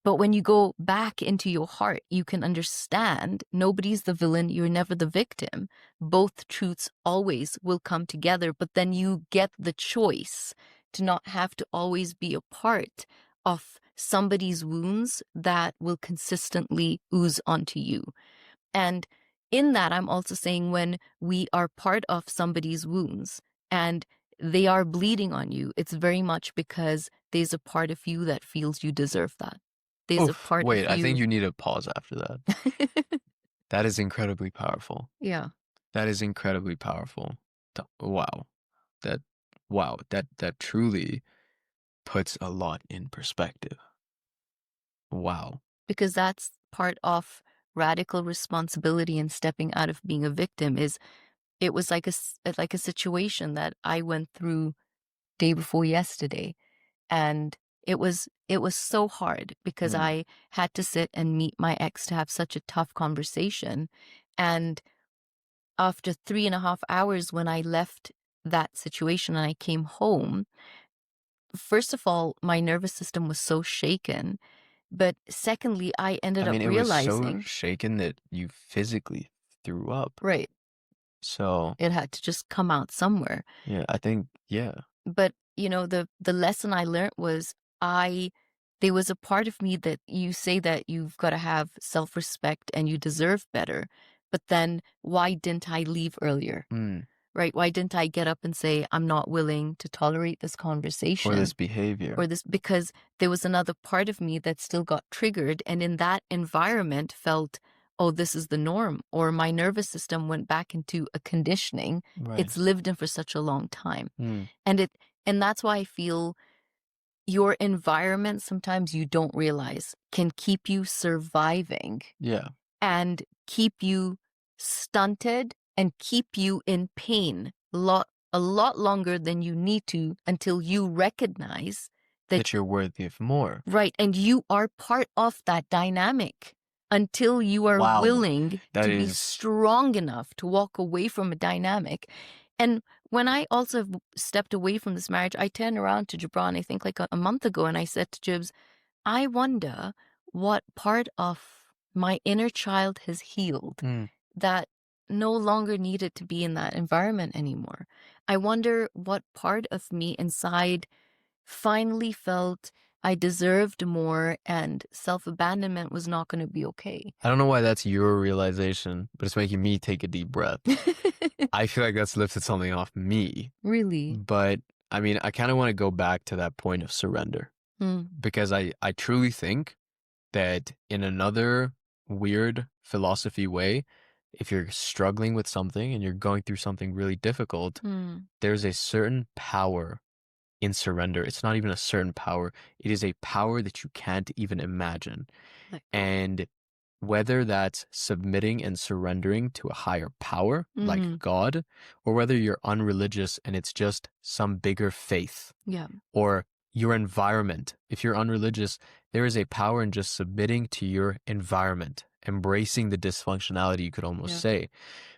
But when you go back into your heart, you can understand nobody's the villain, you're never the victim. Both truths always will come together, but then you get the choice to not have to always be a part of somebody's wounds that will consistently ooze onto you. And in that, I'm also saying when we are part of somebody's wounds and they are bleeding on you, it's very much because there's a part of you that feels you deserve that. There's a Oof. part Wait, of I think you. you need a pause after that. That is incredibly powerful. Yeah, That is incredibly powerful. Wow. That that truly puts a lot in perspective. Wow. because that's part of radical responsibility and stepping out of being a victim is it was like like a situation that I went through day before yesterday. And it was so hard because Mm. I had to sit and meet my ex to have such a tough conversation. And after 3.5 hours, when I left that situation and I came home, first of all, my nervous system was so shaken. But secondly, I ended I up mean, it was so realizing, shaken that you physically threw up. right, So, it had to just come out somewhere. yeah, I think, yeah. But the lesson I learned was I there was a part of me that you say that you've got to have self-respect and you deserve better, but then why didn't I leave earlier? Mm. Right? Why didn't I get up and say I'm not willing to tolerate this Or this conversation behavior. or this, because there was another part of me that still got triggered and in that environment felt, oh, this is the norm, or my nervous system went back into a conditioning Right. it's lived in for such a long time. Mm. And and that's why I feel your environment sometimes you don't realize can keep you surviving Yeah. and keep you stunted and keep you in pain a lot longer than you need to until you recognize that, That you're worthy of more. right, and you are part of that dynamic until you are Wow. willing That to be is, strong enough to walk away from a dynamic. And when I also stepped away from this marriage, I turned around to Jabran, I think like a month ago, and I said to Jibs, I wonder what part of my inner child has healed mm, that no longer needed to be in that environment anymore. I wonder what part of me inside finally felt I deserved more and self-abandonment was not going to be okay. I don't know why that's your realization, but it's making me take a deep breath. I feel like that's lifted something off me. Really? But I mean, I kind of want to go back to that point of surrender Mm, because I truly think that in another weird philosophy way, if you're struggling with something and you're going through something really difficult, mm, there's a certain power in surrender. It's not even a certain power. It is a power that you can't even imagine. let go. And whether that's submitting and surrendering to a higher power like Mm, God, or whether you're unreligious and it's just some bigger faith, yeah, or your environment. If you're unreligious, there is a power in just submitting to your environment, embracing the dysfunctionality, you could almost yeah. say.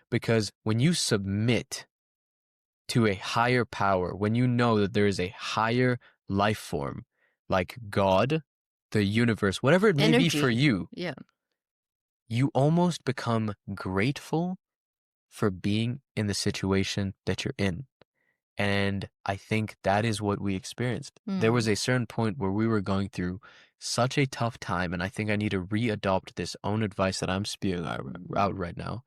Because when you submit to a higher power, when you know that there is a higher life form, like God, the universe, whatever it may be for Energy. you, Yeah. you almost become grateful for being in the situation that you're in. And I think that is what we experienced. There was Mm, a certain point where we were going through such a tough time, and I think I need to readopt this own advice that I'm spewing out right now.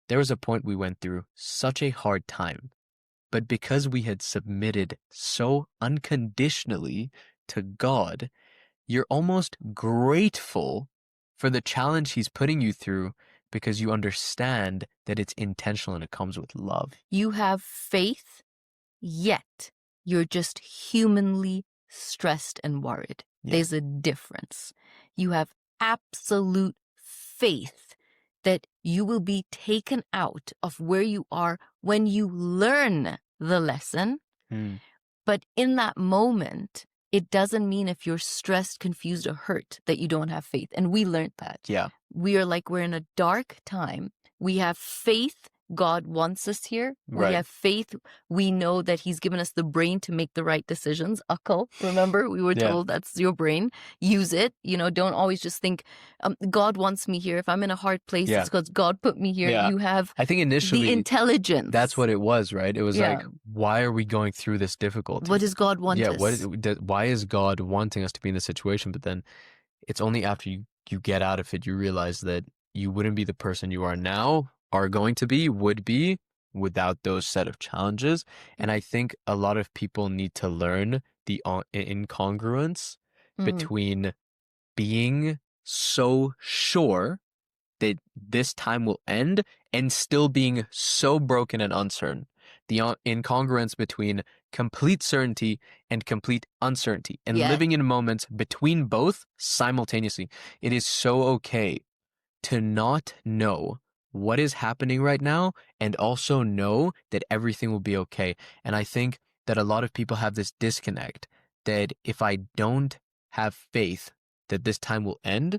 There was a point we went through such a hard time, but because we had submitted so unconditionally to God, you're almost grateful for the challenge he's putting you through because you understand that it's intentional and it comes with love. You have faith, yet you're just humanly stressed and worried. Yeah. There's a difference. You have absolute faith that you will be taken out of where you are when you learn the lesson. Mm. But in that moment, it doesn't mean if you're stressed, confused, or hurt that you don't have faith. And we learned that. Yeah. We're in a dark time. We have faith. God wants us here. Right. We have faith. We know that he's given us the brain to make the right decisions. Akal, remember, we were Yeah. told that's your brain. Use it. Don't always just think, God wants me here. If I'm in a hard place, Yeah. it's because God put me here. Yeah. You have I think initially the intelligence. that's what it was, right? It was Yeah. like, why are we going through this difficulty? What does God want Yeah, us? why is God wanting us to be in this situation? But then it's only after you get out of it, you realize that you wouldn't be the person you are now, are going to be, would be without those set of challenges. And I think a lot of people need to learn the incongruence between being so sure that this time will end and still being so broken and uncertain. The incongruence between complete certainty and complete uncertainty and Yeah. living in moments between both simultaneously. It is so okay to not know what is happening right now and also know that everything will be okay. And I think that a lot of people have this disconnect that if I don't have faith that this time will end,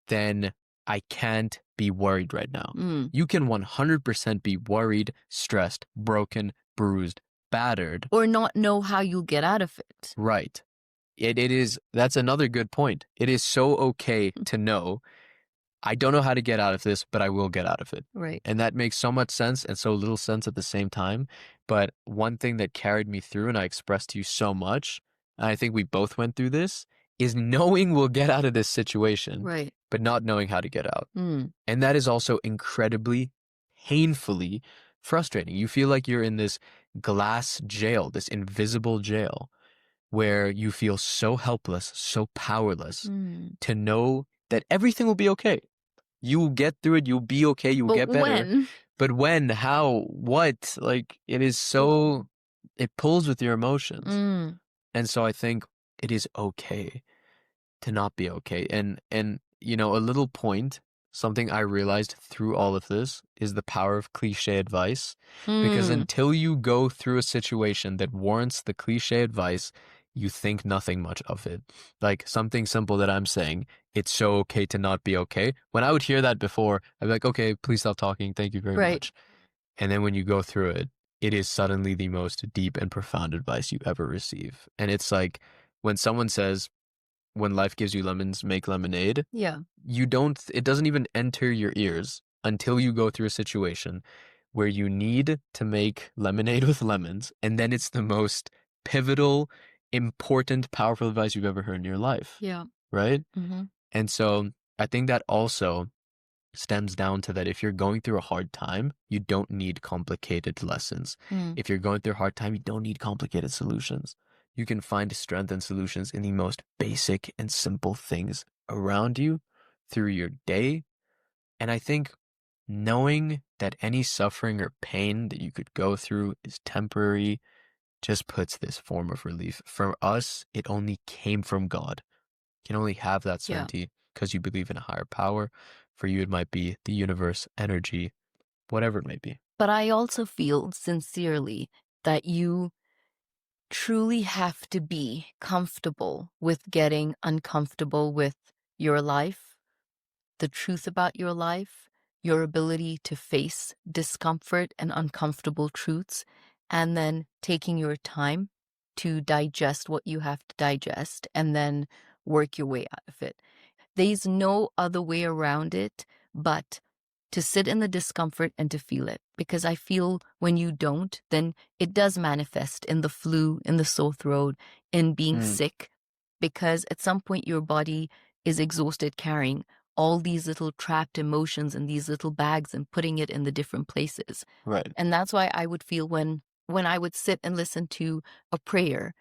then I can't be worried right now. You can 100% be worried, stressed, broken, bruised, battered. Or not know how you'll get out of it. Right. That's another good point. It is so okay to know, I don't know how to get out of this, but I will get out of it. Right. And that makes so much sense and so little sense at the same time. But one thing that carried me through and I expressed to you so much, and I think we both went through this, is knowing we'll get out of this situation, Right. but not knowing how to get out. And that is also incredibly, painfully frustrating. You feel like you're in this glass jail, this invisible jail, where you feel so helpless, so powerless to know that everything will be okay. You will get through it. You'll be okay. You will get better. When? But when, how, what? Like, it is so, it pulls with your emotions. And so I think it is okay to not be okay. And a little point, something I realized through all of this is the power of cliche advice. Because until you go through a situation that warrants the cliche advice, you think nothing much of it. Like something simple that I'm saying, it's so okay to not be okay. When I would hear that before, I'd be like, okay, please stop talking. Thank you very much. And then when you go through it, it is suddenly the most deep and profound advice you ever receive. And it's like when someone says, when life gives you lemons, make lemonade. Yeah. It doesn't even enter your ears until you go through a situation where you need to make lemonade with lemons. And then it's the most pivotal, important, powerful advice you've ever heard in your life. Yeah. Right? And so I think that also stems down to that if you're going through a hard time, you don't need complicated lessons. If you're going through a hard time, you don't need complicated solutions. You can find strength and solutions in the most basic and simple things around you through your day. And I think knowing that any suffering or pain that you could go through is temporary just puts this form of relief. For us, it only came from God. You can only have that certainty because you believe in a higher power. For you, it might be the universe, energy, whatever it may be. But I also feel sincerely that you truly have to be comfortable with getting uncomfortable with your life, the truth about your life, your ability to face discomfort and uncomfortable truths, and then taking your time to digest what you have to digest and then work your way out of it. There's no other way around it but to sit in the discomfort and to feel it. Because I feel when you don't, then it does manifest in the flu, in the sore throat, in being sick. Because at some point your body is exhausted carrying all these little trapped emotions in these little bags and putting it in the different places. Right. And that's why I would feel when I would sit and listen to a prayer,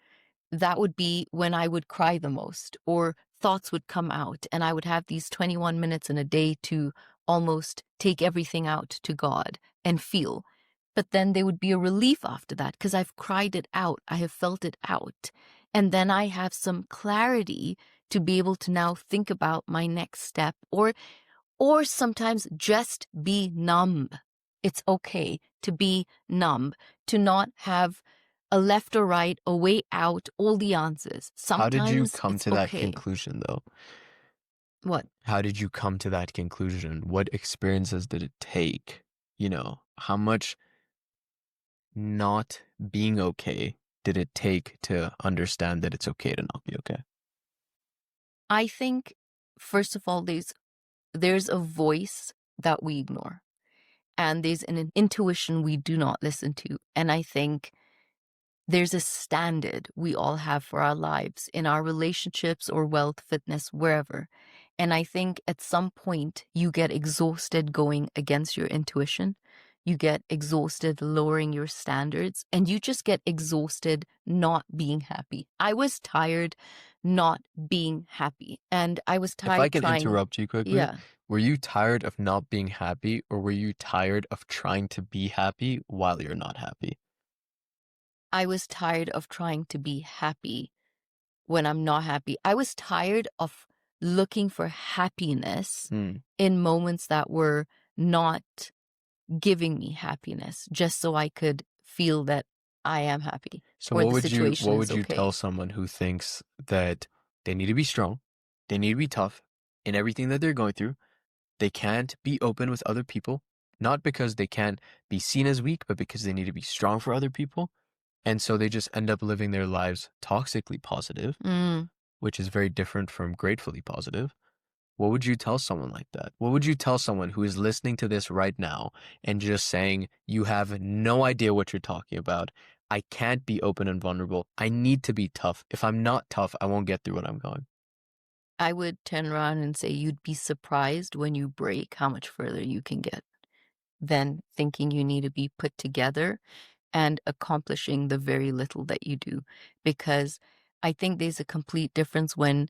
that would be when I would cry the most or thoughts would come out, and I would have these 21 minutes in a day to almost take everything out to God and feel. But then there would be a relief after that because I've cried it out, I have felt it out. And then I have some clarity to be able to now think about my next step, or sometimes just be numb. It's okay to be numb, to not have a left or right, a way out, all the answers. How did you Sometimes come it's to that okay. conclusion, though? What? How did you come to that conclusion? What experiences did it take? How much not being okay did it take to understand that it's okay to not be okay? I think, first of all, there's a voice that we ignore, and there's an intuition we do not listen to. And I think there's a standard we all have for our lives in our relationships or wealth, fitness, wherever. And I think at some point you get exhausted going against your intuition. You get exhausted lowering your standards, and you just get exhausted not being happy. I was tired not being happy, and I was If I tired can trying. interrupt you quickly, Yeah, were you tired of not being happy, or were you tired of trying to be happy while you're not happy? I was tired of trying to be happy when I'm not happy. I was tired of looking for happiness Hmm. in moments that were not giving me happiness just so I could feel that I am happy So or what the would you situation what is would you tell okay. someone who thinks that they need to be strong, they need to be tough in everything that they're going through? They can't be open with other people, not because they can't be seen as weak, but because they need to be strong for other people. And so they just end up living their lives toxically positive, Mm, which is very different from gratefully positive. What would you tell someone like that? What would you tell someone who is listening to this right now and just saying, you have no idea what you're talking about? I can't be open and vulnerable. I need to be tough. If I'm not tough, I won't get through what I'm going. I would turn around and say you'd be surprised when you break how much further you can get than thinking you need to be put together and accomplishing the very little that you do. Because I think there's a complete difference when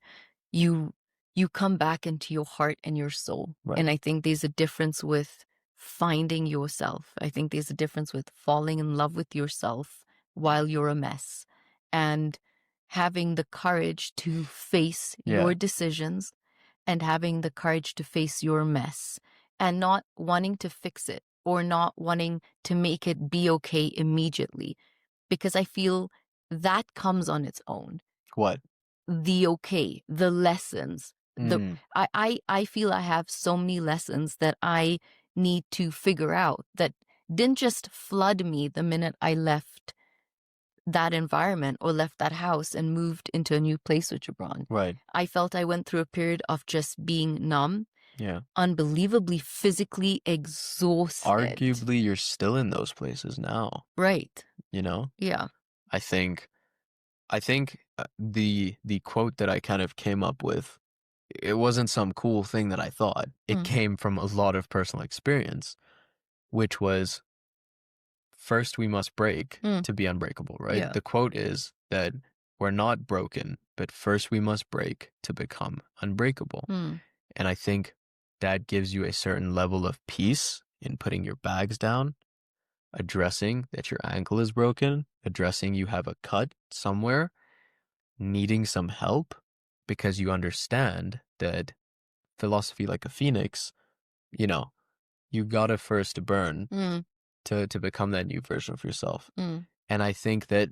you you come back into your heart and your soul. Right. And I think there's a difference with finding yourself. I think there's a difference with falling in love with yourself while you're a mess and having the courage to face Yeah. your decisions and having the courage to face your mess and not wanting to fix it or not wanting to make it be okay immediately, because I feel that comes on its own. What? The okay, the lessons, the Mm, I feel I have so many lessons that I need to figure out that didn't just flood me the minute I left that environment or left that house and moved into a new place with Gibran. right. I felt I went through a period of just being numb, Yeah. unbelievably physically exhausted. Arguably, you're still in those places now, Right. you know? Yeah. I think the quote that I kind of came up with, it wasn't some cool thing that I thought. It Mm, came from a lot of personal experience, which was first we must break mm, to be unbreakable, right? yeah. The quote is that we're not broken, but first we must break to become unbreakable. Mm, And I think that gives you a certain level of peace in putting your bags down, addressing that your ankle is broken, addressing you have a cut somewhere, needing some help because you understand that philosophy like a phoenix, you know, you gotta first burn mm, to become that new version of yourself. mm. And I think that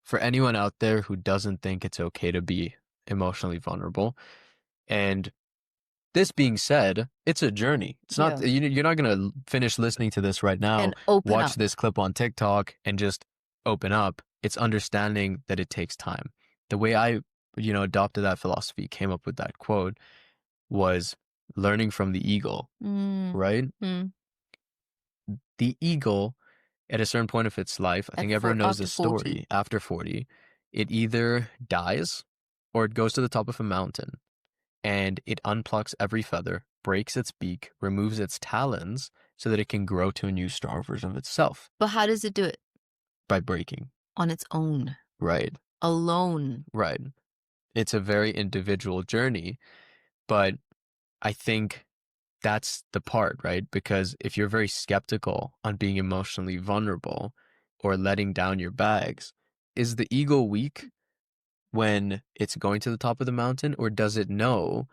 for anyone out there who doesn't think it's okay to be emotionally vulnerable, and this being said, it's a journey. It's not, Yeah. you're not going to finish listening to this right now, And open watch up. this clip on TikTok and just open up. It's understanding that it takes time. The way I, adopted that philosophy, came up with that quote was learning from the eagle, Mm, right? mm. The eagle, at a certain point of its life, I think everyone knows After this 40. story, after 40, it either dies or it goes to the top of a mountain and it unplucks every feather, breaks its beak, removes its talons so that it can grow to a new, strong version of itself But how does it do it? by breaking. On its own. Right, Alone. right. It's a very individual journey, but I think that's the part, right? Because if you're very skeptical on being emotionally vulnerable or letting down your bags, is the ego weak when it's going to the top of the mountain, or does it know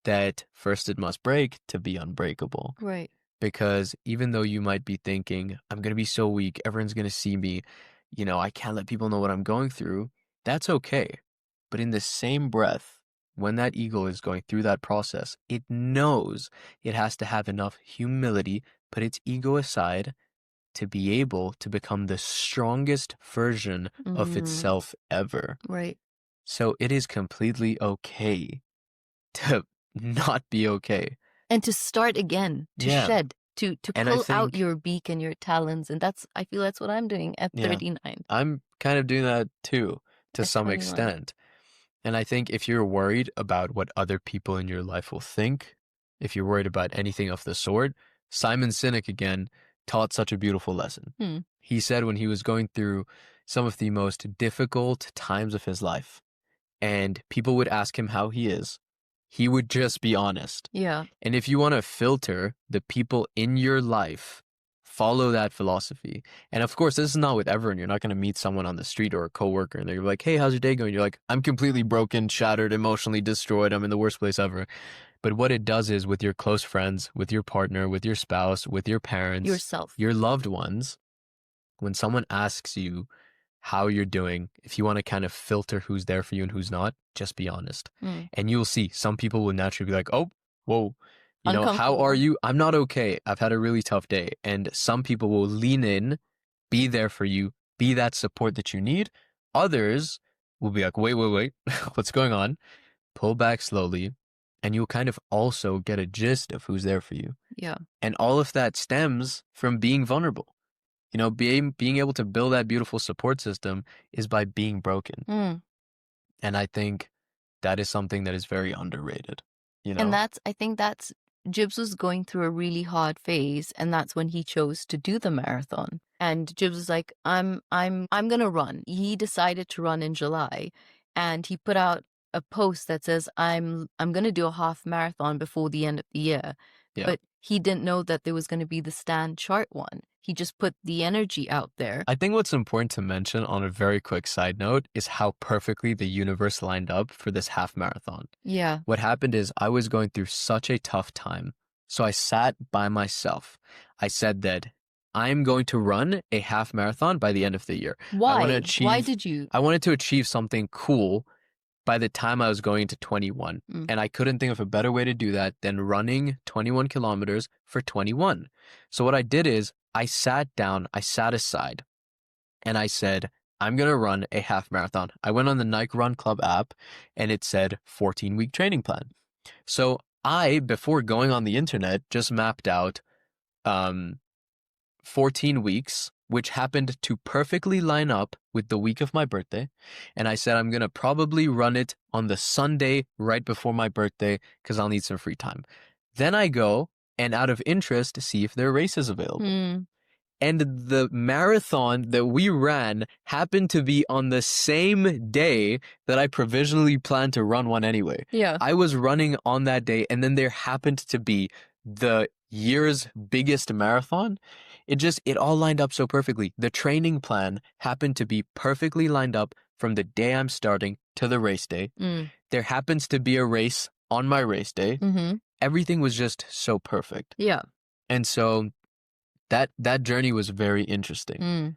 that first it must break to be unbreakable? Right. Because even though you might be thinking, I'm going to be so weak, everyone's going to see me, I can't let people know what I'm going through, that's okay. But in the same breath, when that ego is going through that process, it knows it has to have enough humility, put its ego aside to be able to become the strongest version of Mm, itself ever. right. So it is completely okay to not be okay. And to start again, to Yeah. shed, to And I pull out think, your beak and your talons. And I feel that's what I'm doing at yeah, 39, I'm kind of doing that too, to at some 21. extent. And I think if you're worried about what other people in your life will think, if you're worried about anything of the sort, Simon Sinek again taught such a beautiful lesson. Hmm. He said when he was going through some of the most difficult times of his life, and people would ask him how he is, he would just be honest. Yeah. And if you want to filter the people in your life, follow that philosophy. And of course, this is not with everyone. You're not going to meet someone on the street or a coworker and they're like, hey, how's your day going? You're like, I'm completely broken, shattered, emotionally destroyed. I'm in the worst place ever. But what it does is with your close friends, with your partner, with your spouse, with your parents, Yourself. your loved ones, when someone asks you how you're doing, if you want to kind of filter who's there for you and who's not, just be honest. Hmm. And you'll see some people will naturally be like, oh, whoa, how are Uncomfortable. you? I'm not okay. I've had a really tough day. And some people will lean in, be there for you, be that support that you need. Others will be like, wait, what's going on? Pull back slowly. And you'll kind of also get a gist of who's there for you. Yeah. And all of that stems from being vulnerable. Being able to build that beautiful support system is by being broken. Hmm. And I think that is something that is very underrated, you And know? I think that's, Jibs was going through a really hard phase, and that's when he chose to do the marathon. And Jibs was like, I'm gonna run. He decided to run in July, and he put out a post that says, I'm gonna do a half marathon before the end of the year. Yeah. But he didn't know that there was gonna be the Stan Chart one. He just put the energy out there. I think what's important to mention on a very quick side note is how perfectly the universe lined up for this half marathon. Yeah. What happened is I was going through such a tough time. So I sat by myself. I said that I'm going to run a half marathon by the end of the year. Why? Why did you? I wanted to achieve something cool by the time I was going to 21. Mm. And I couldn't think of a better way to do that than running 21 kilometers for 21. So what I did is I sat down, I sat aside, and I said, I'm going to run a half marathon. I went on the Nike Run Club app and it said 14-week training plan. So I, before going on the internet, just mapped out 14 weeks, which happened to perfectly line up with the week of my birthday. And I said, I'm going to probably run it on the Sunday right before my birthday because I'll need some free time. Then I go and out of interest, see if there are races available. Mm. And the marathon that we ran happened to be on the same day that I provisionally planned to run one anyway. Yeah. I was running on that day, and then there happened to be the year's biggest marathon. It all lined up so perfectly. The training plan happened to be perfectly lined up from the day I'm starting to the race day. Mm. There happens to be a race on my race day. Mm-hmm. Everything was just so perfect. Yeah. And so that journey was very interesting. Mm.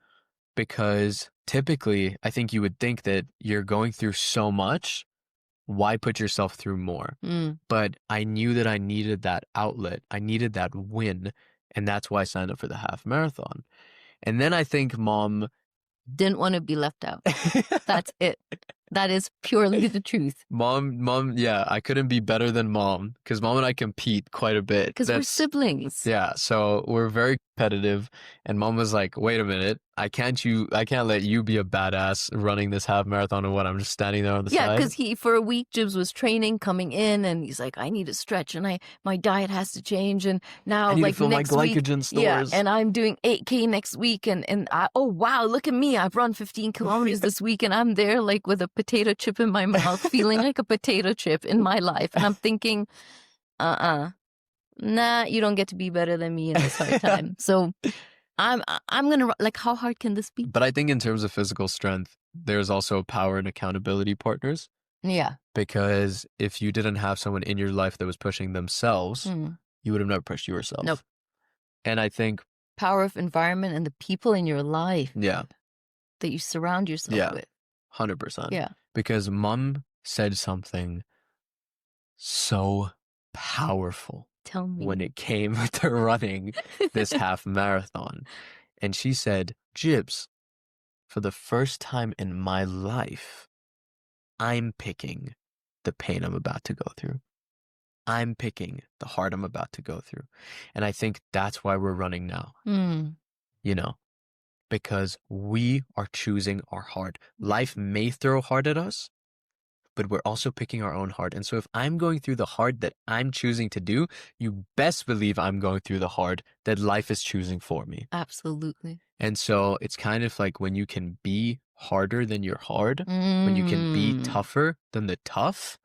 Because typically, I think you would think that you're going through so much, why put yourself through more? Mm. But I knew that I needed that outlet. I needed that win. And that's why I signed up for the half marathon. And then I think mom Didn't want to be left out. That's it. That is purely the truth. Mom, yeah, I couldn't be better than mom because mom and I compete quite a bit. Because we're siblings. Yeah, so we're very competitive. And mom was like, wait a minute, I can't let you be a badass running this half marathon and what? I'm just standing there on the side. Yeah, because for a week, Jibs was training, coming in, and he's like, I need to stretch, and my diet has to change, and now I need like to fill next my week, glycogen yeah, stores. and I'm doing 8K next week, and oh wow, look at me, I've run 15 kilometers this week, and I'm there like with a potato chip in my mouth, feeling like a potato chip in my life. And I'm thinking, nah, you don't get to be better than me in this hard time. So I'm going to, like, how hard can this be? But I think in terms of physical strength, there's also power and accountability partners. Yeah. Because if you didn't have someone in your life that was pushing themselves, you would have never pushed yourself. Nope. And I think power of environment and the people in your life. Yeah. That you surround yourself with. 100%. Yeah. Because Mom said something so powerful. Tell me. When it came to running this half marathon. And she said, Jibs, for the first time in my life, I'm picking the pain I'm about to go through. I'm picking the heart I'm about to go through. And I think that's why we're running now. You know, because we are choosing our heart. Life may throw hard at us, but we're also picking our own heart. And so if I'm going through the hard that I'm choosing to do, you best believe I'm going through the hard that life is choosing for me. Absolutely. And so it's kind of like when you can be harder than you're hard, when you can be tougher than the tough,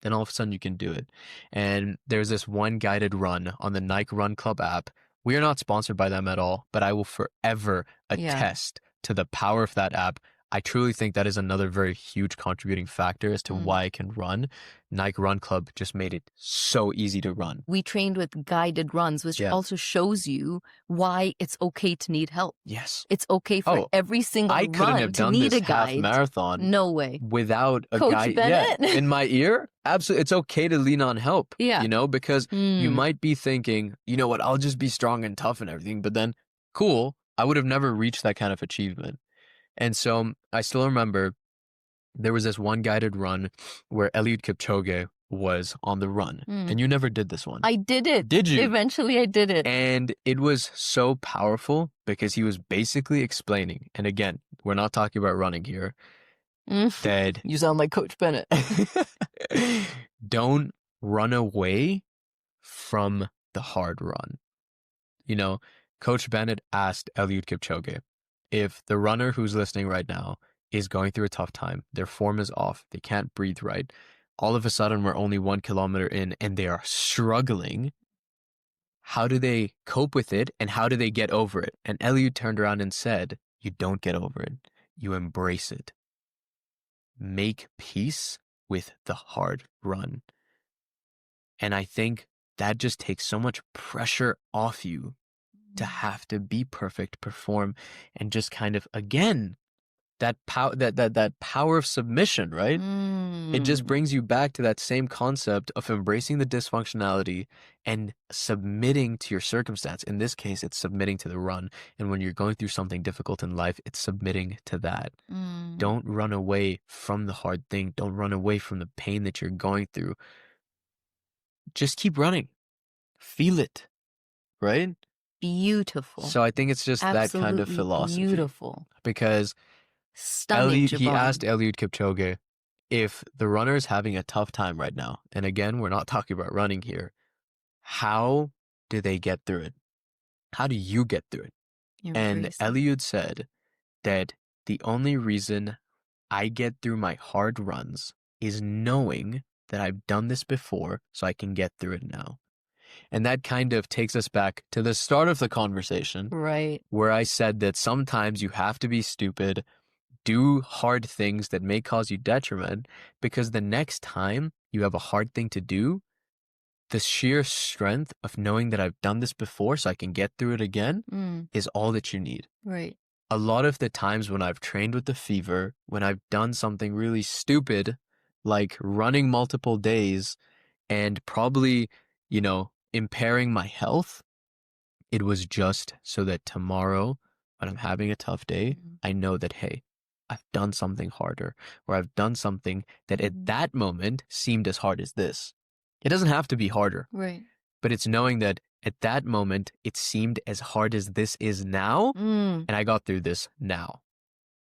then all of a sudden you can do it. And there's this one guided run on the Nike Run Club app. We are not sponsored by them at all, but I will forever attest to the power of that app. I truly think that is another very huge contributing factor as to why I can run. Nike Run Club just made it so easy to run. We trained with guided runs, which also shows you why it's okay to need help. Yes. It's okay for every single I couldn't run have to done need this a guide. half marathon. No way. Without a Coach guide. Bennett? Yeah, in my ear, absolutely. It's okay to lean on help. Yeah. You know, because you might be thinking, you know what, I'll just be strong and tough and everything. But then, cool, I would have never reached that kind of achievement. And so I still remember there was this one guided run where Eliud Kipchoge was on the run. And you never did this one. I did it. Did you? Eventually I did it. And it was so powerful because he was basically explaining, and again, we're not talking about running here, that you sound like Coach Bennett. Don't run away from the hard run. You know, Coach Bennett asked Eliud Kipchoge, if the runner who's listening right now is going through a tough time, their form is off, they can't breathe right, all of a sudden we're only 1 kilometer in and they are struggling, how do they cope with it and how do they get over it? And Eliud turned around and said, you don't get over it, you embrace it. Make peace with the hard run. And I think that just takes so much pressure off you to have to be perfect, perform, and just kind of, again, that power, that power of submission, right? It just brings you back to that same concept of embracing the dysfunctionality and submitting to your circumstance. In this case, it's submitting to the run. And when you're going through something difficult in life, it's submitting to that. Don't run away from the hard thing. Don't run away from the pain that you're going through. Just keep running. Feel it, right? Beautiful. So I think it's just that kind of philosophy. Beautiful. Because Stunning, he asked Eliud Kipchoge, if the runner is having a tough time right now, and again, we're not talking about running here, how do they get through it? How do you get through it? And Eliud said that the only reason I get through my hard runs is knowing that I've done this before so I can get through it now. And that kind of takes us back to the start of the conversation. Right. Where I said that sometimes you have to be stupid, do hard things that may cause you detriment, because the next time you have a hard thing to do, the sheer strength of knowing that I've done this before so I can get through it again is all that you need. Right. A lot of the times when I've trained with the fever, when I've done something really stupid, like running multiple days and probably, you know, impairing my health, it was just so that tomorrow, when I'm having a tough day, I know that, hey, I've done something harder, or I've done something that at that moment seemed as hard as this. It doesn't have to be harder. Right. But it's knowing that at that moment, it seemed as hard as this is now, and I got through this now.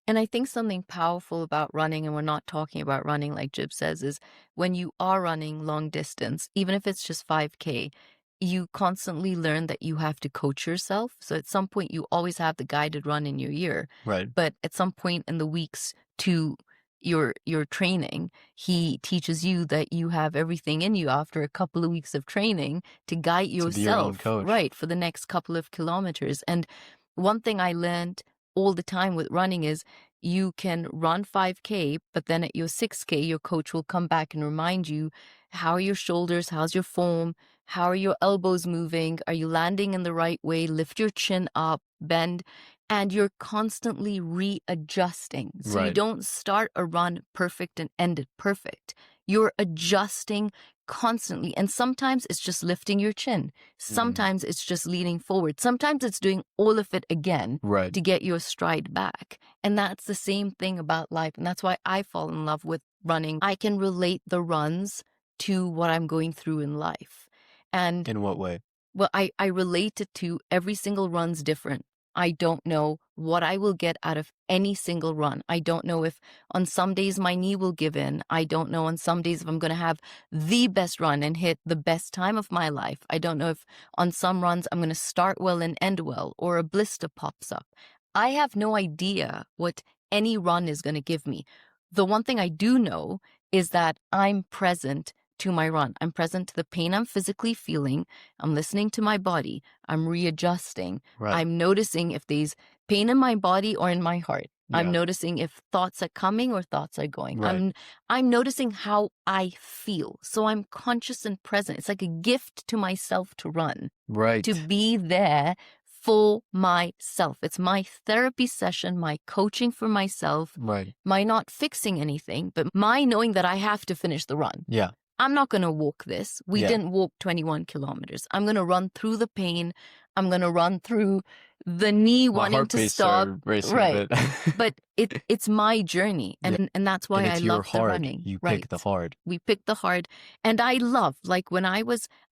And I think something powerful about running, and we're not talking about running like Jib says, is when you are running long distance, even if it's just 5K, you constantly learn that you have to coach yourself. So at some point, you always have the guided run in your ear. Right. But at some point in the weeks to your training, he teaches you that you have everything in you after a couple of weeks of training to guide To be your own yourself, coach. right, for the next couple of kilometers. And one thing I learned all the time with running is you can run 5K, but then at your 6K, your coach will come back and remind you, how are your shoulders? How's your form? How are your elbows moving? Are you landing in the right way? Lift your chin up, bend, and you're constantly readjusting. So you Right. don't start a run perfect and end it perfect. You're adjusting constantly. And sometimes it's just lifting your chin. Sometimes it's just leaning forward. Sometimes it's doing all of it again Right. to get your stride back. And that's the same thing about life. And that's why I fall in love with running. I can relate the runs to what I'm going through in life. And In what way? well, I relate it to every single run's different. I don't know what I will get out of any single run. I don't know if on some days my knee will give in. I don't know on some days if I'm going to have the best run and hit the best time of my life. I don't know if on some runs I'm going to start well and end well, or a blister pops up. I have no idea what any run is going to give me. The one thing I do know is that I'm present to my run. I'm present to the pain I'm physically feeling. I'm listening to my body. I'm readjusting. Right. I'm noticing if there's pain in my body or in my heart. I'm Yeah. noticing if thoughts are coming or thoughts are going. Right. I'm noticing how I feel. So I'm conscious and present. It's like a gift to myself to run, Right. to be there for myself. It's my therapy session, my coaching for myself, Right. my not fixing anything, but my knowing that I have to finish the run. Yeah. I'm not going to walk this. We Yeah. didn't walk 21 kilometers. I'm going to run through the pain. I'm going to run through the knee My wanting heart to rates stop. are racing Right. a bit. But it's my journey. And that's why And I it's your love the hard. running. You Right. pick the hard. We picked the hard. And I love, like when I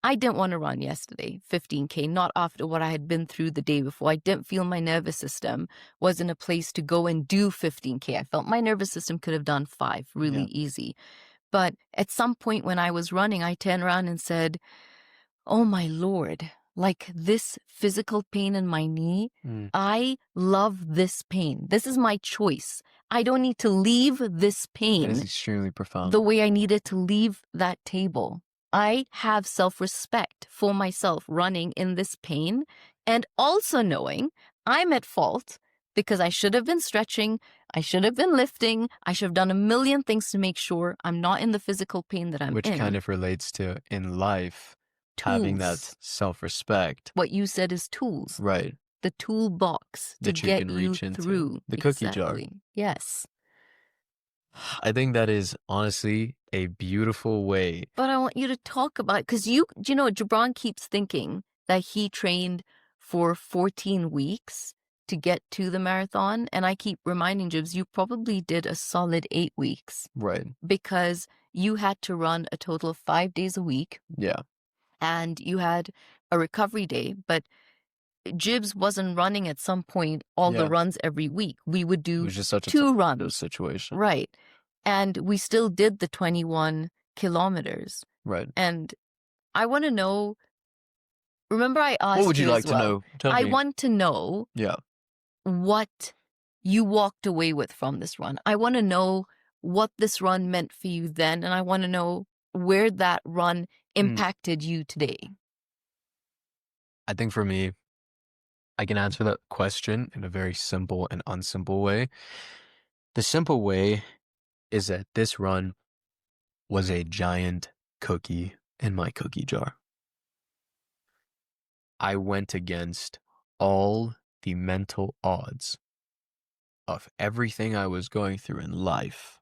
didn't want to run yesterday, 15K, not after what I had been through the day before. I didn't feel my nervous system was in a place to go and do 15K. I felt my nervous system could have done 5 really easy. But at some point when I was running, I turned around and said, oh my Lord, like this physical pain in my knee, I love this pain. This is my choice. I don't need to leave this That pain is extremely profound. the way I needed to leave that table. I have self-respect for myself running in this pain, and also knowing I'm at fault because I should have been stretching, I should have been lifting, I should have done a million things to make sure I'm not in the physical pain that I'm Which in. kind of relates to in life, having that Tools. self-respect. What you said is tools. Right. The toolbox to That you get can you reach into. through. The cookie jar. Exactly. Yes. I think that is honestly a beautiful way. But I want you to talk about it because you know, Gibran keeps thinking that he trained for 14 weeks to get to the marathon. And I keep reminding Jibs, you probably did a solid 8 weeks Right. because you had to run a total of 5 days a week. Yeah. And you had a recovery day. But Jibs wasn't running at some point all the runs every week. We would It do was just such 2 a runs. situation. Right. And we still did the 21 kilometers. Right. And I want to know, remember I asked What would you like as well, to know? Tell I me. want to know what you walked away with from this run. I want to know what this run meant for you then, and I want to know where that run impacted you today. I think for me, I can answer that question in a very simple and unsimple way. The simple way is that this run was a giant cookie in my cookie jar. I went against all the mental odds of everything I was going through in life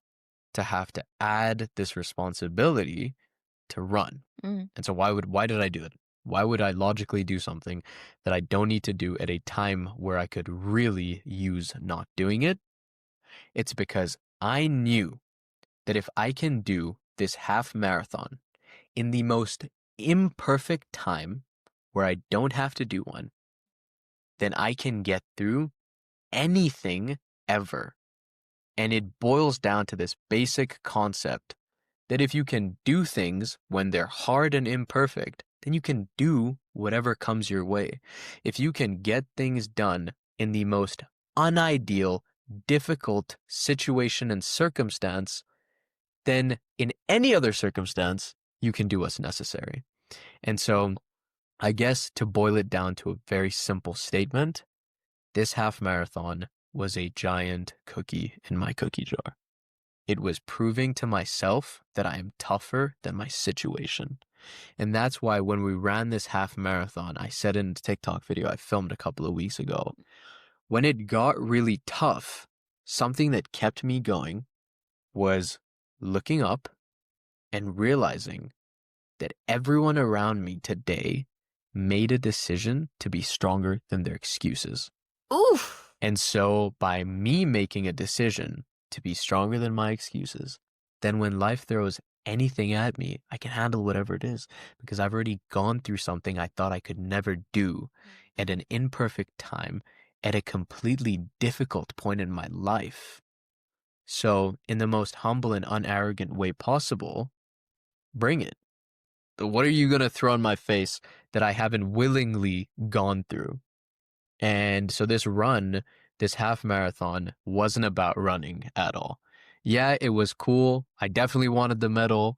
to have to add this responsibility to run. And so why did I do it? Why would I logically do something that I don't need to do at a time where I could really use not doing it? It's because I knew that if I can do this half marathon in the most imperfect time where I don't have to do one, then I can get through anything ever. And it boils down to this basic concept that if you can do things when they're hard and imperfect, then you can do whatever comes your way. If you can get things done in the most unideal, difficult situation and circumstance, then in any other circumstance, you can do what's necessary. And so I guess to boil it down to a very simple statement, this half marathon was a giant cookie in my cookie jar. It was proving to myself that I am tougher than my situation. And that's why when we ran this half marathon, I said in a TikTok video I filmed a couple of weeks ago, when it got really tough, something that kept me going was looking up and realizing that everyone around me today made a decision to be stronger than their excuses. Oof. And so by me making a decision to be stronger than my excuses, then when life throws anything at me, I can handle whatever it is because I've already gone through something I thought I could never do at an imperfect time, at a completely difficult point in my life. So in the most humble and unarrogant way possible, bring it. What are you going to throw in my face that I haven't willingly gone through? And so this run, this half marathon, wasn't about running at all. Yeah, it was cool. I definitely wanted the medal,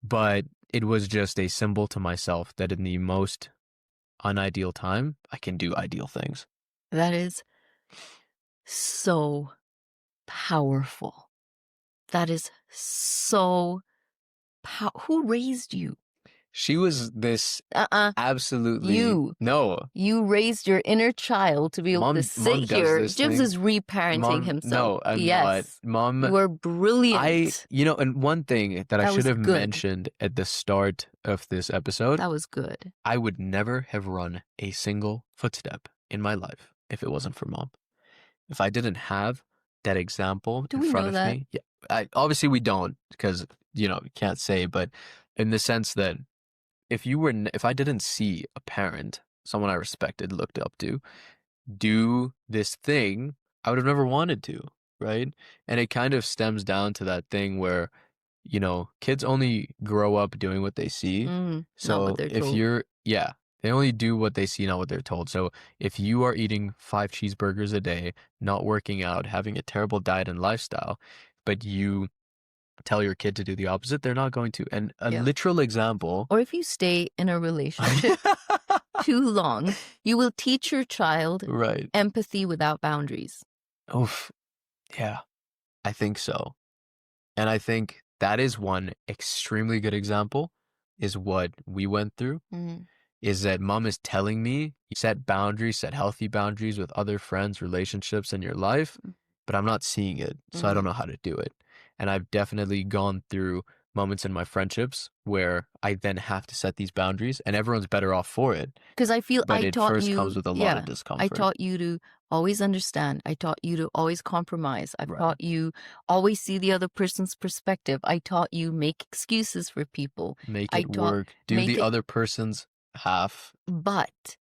but it was just a symbol to myself that in the most unideal time, I can do ideal things. That is so powerful. That is so who raised you? She was this Uh-uh. absolutely no. You raised your inner child to be able to Mom sit does here. this Jibs thing. is reparenting Mom, himself. no, I'm not. Yes. Mom, You are brilliant. and one thing that I That should was have good. mentioned at the start of this episode, That was good. I would never have run a single footstep in my life if it wasn't for Mom. If I didn't have that example Do in we front know of that? me, yeah, obviously we don't because, you can't say, but in the sense that if I didn't see a parent, someone I respected, looked up to, do this thing, I would have never wanted to, right? And it kind of stems down to that thing where, kids only grow up doing what they see. Not what So they're if told. they only do what they see, not what they're told. So if you are eating 5 cheeseburgers a day, not working out, having a terrible diet and lifestyle, but you tell your kid to do the opposite, they're not going to. And a literal example. Or if you stay in a relationship too long, you will teach your child Right. empathy without boundaries. Oof. Yeah, I think so. And I think that is one extremely good example is what we went through, is that Mom is telling me, set boundaries, set healthy boundaries with other friends, relationships in your life, but I'm not seeing it, so I don't know how to do it. And I've definitely gone through moments in my friendships where I then have to set these boundaries, and everyone's better off for it. Because I feel But I it taught first you, comes with a lot of discomfort. I taught you to always understand. I taught you to always compromise. I Right. taught you always see the other person's perspective. I taught you make excuses for people. Make it work. Do the other person's half. But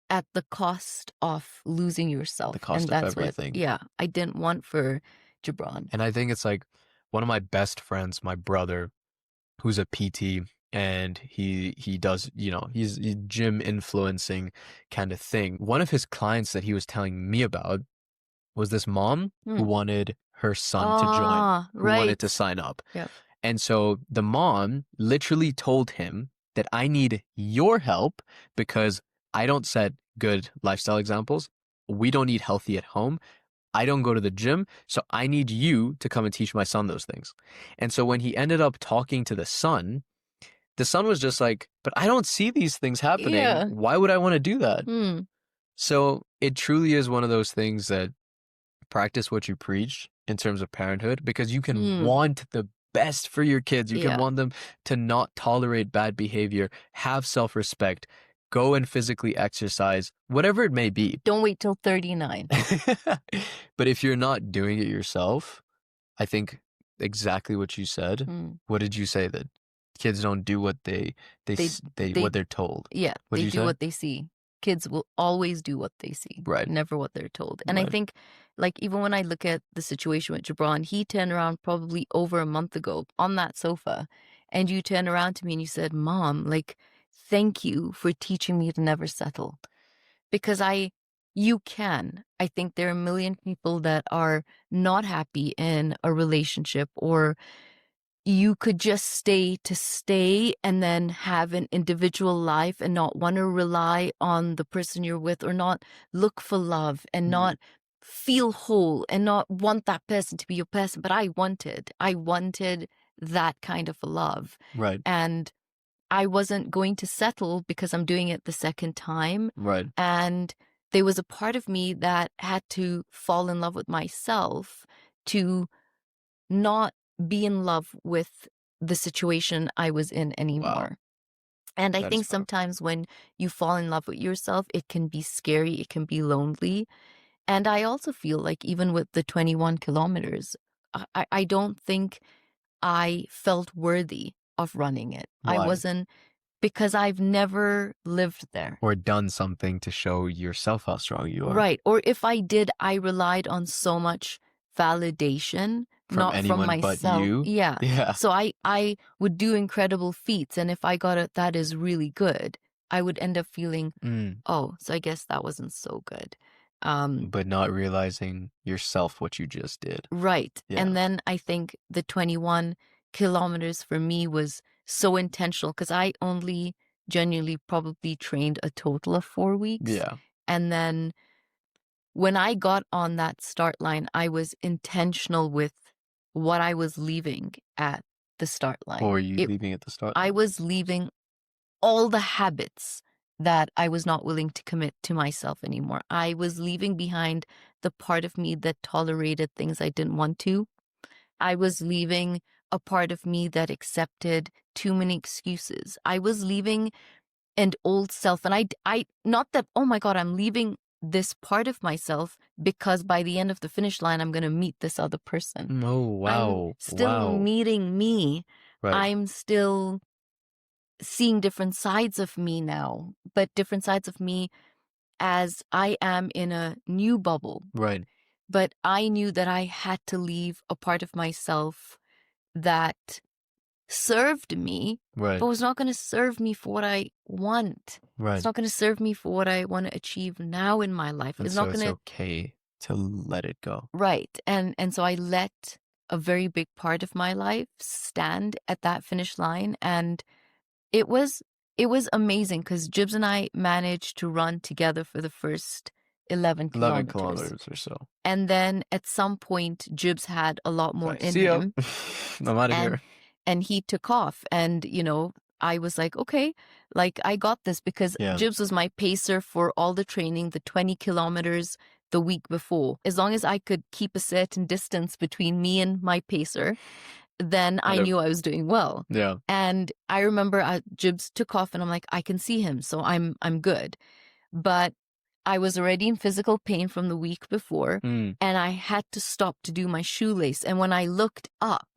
at the cost of losing yourself. The cost and of that's everything. What, I didn't want for Gibran. And I think it's like one of my best friends, my brother, who's a PT, and he does, he's gym influencing kind of thing. One of his clients that he was telling me about was this mom who wanted her son to join, who wanted to sign up. Yep. And so the mom literally told him that I need your help because I don't set good lifestyle examples. We don't eat healthy at home. I don't go to the gym, so I need you to come and teach my son those things. And so when he ended up talking to the son was just like, but I don't see these things happening. Yeah. Why would I want to do that? So it truly is one of those things that practice what you preach in terms of parenthood, because you can want the best for your kids. You can want them to not tolerate bad behavior, have self-respect, go and physically exercise, whatever it may be. Don't wait till 39. But if you're not doing it yourself, I think exactly what you said. What did you say? That kids don't do what they what they're told. Yeah, they do what they see. Kids will always do what they see, right? Never what they're told. And I think, like, even when I look at the situation with Gibran, he turned around probably over a month ago on that sofa, and you turned around to me and you said, "Mom, like, thank you for teaching me to never settle," because I You can. I think there are a million people that are not happy in a relationship, or you could just stay to stay and then have an individual life and not want to rely on the person you're with, or not look for love and not feel whole and not want that person to be your person. But I wanted that kind of a love. Right. And I wasn't going to settle because I'm doing it the second time. Right. And there was a part of me that had to fall in love with myself to not be in love with the situation I was in Wow. anymore. And I That is think powerful. sometimes when you fall in love with yourself, it can be scary, it can be lonely. And I also feel like even with the 21 kilometers, I don't think I felt worthy of running it. I Why? wasn't, because I've never lived there. Or done something to show yourself how strong you are. Right. Or if I did, I relied on so much validation, From not from anyone but myself. you? Yeah. Yeah. So I would do incredible feats. And if I got it, that is really good, I would end up feeling, Mm. oh, so I guess that wasn't so good. But not realizing yourself what you just did. Right. Yeah. And then I think the 21 kilometers for me was so intentional because I only genuinely probably trained a total of 4 weeks. Yeah. And then when I got on that start line, I was intentional with what I was leaving at the start line. Or were you leaving at the start I line? was leaving all the habits that I was not willing to commit to myself anymore. I was leaving behind the part of me that tolerated things I didn't want to. I was leaving a part of me that accepted too many excuses. I was leaving an old self. And I, not that, oh my God, I'm leaving this part of myself because by the end of the finish line, I'm going to meet this other person. Oh, I'm wow. still Wow. meeting me. Right. I'm still seeing different sides of me now, but different sides of me as I am in a new bubble. Right. But I knew that I had to leave a part of myself that served me, Right. but was not going to serve me for what I want. Right. It's not going to serve me for what I want to achieve now in my life. And It's so not it's going to. okay to let it go. Right. And so I let a very big part of my life stand at that finish line. And it was amazing because Jibs and I managed to run together for the first 11 11 kilometers. kilometers or so. And then at some point, Jibs had a lot more Like, in see ya. him. I'm out of here. And he took off. And, I was like, okay, like I got this because Yeah. Jibs was my pacer for all the training, the 20 kilometers the week before. As long as I could keep a certain distance between me and my pacer, then I knew I was doing well. Yeah. And I remember Jibs took off and I'm like, I can see him, so I'm good. But I was already in physical pain from the week before, and I had to stop to do my shoelace. And when I looked up,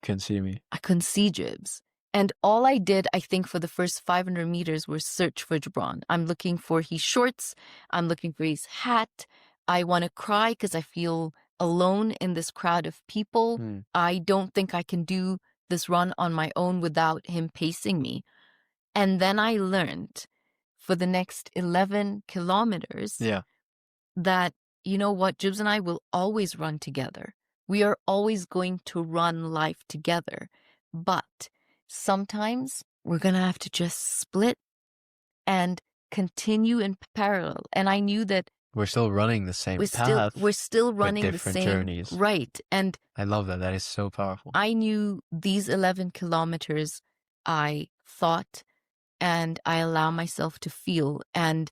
Couldn't see me. I couldn't see Jibs. And all I did, I think, for the first 500 meters was search for Gibran. I'm looking for his shorts. I'm looking for his hat. I want to cry because I feel alone in this crowd of people. I don't think I can do this run on my own without him pacing me. And then I learned for the next 11 kilometers that, you know what, Jibs and I will always run together. We are always going to run life together. But sometimes we're going to have to just split and continue in parallel. And I knew that we're still running the same path. We're still running the different same journeys. Right. And I love that. That is so powerful. I knew these 11 kilometers I thought and I allow myself to feel. And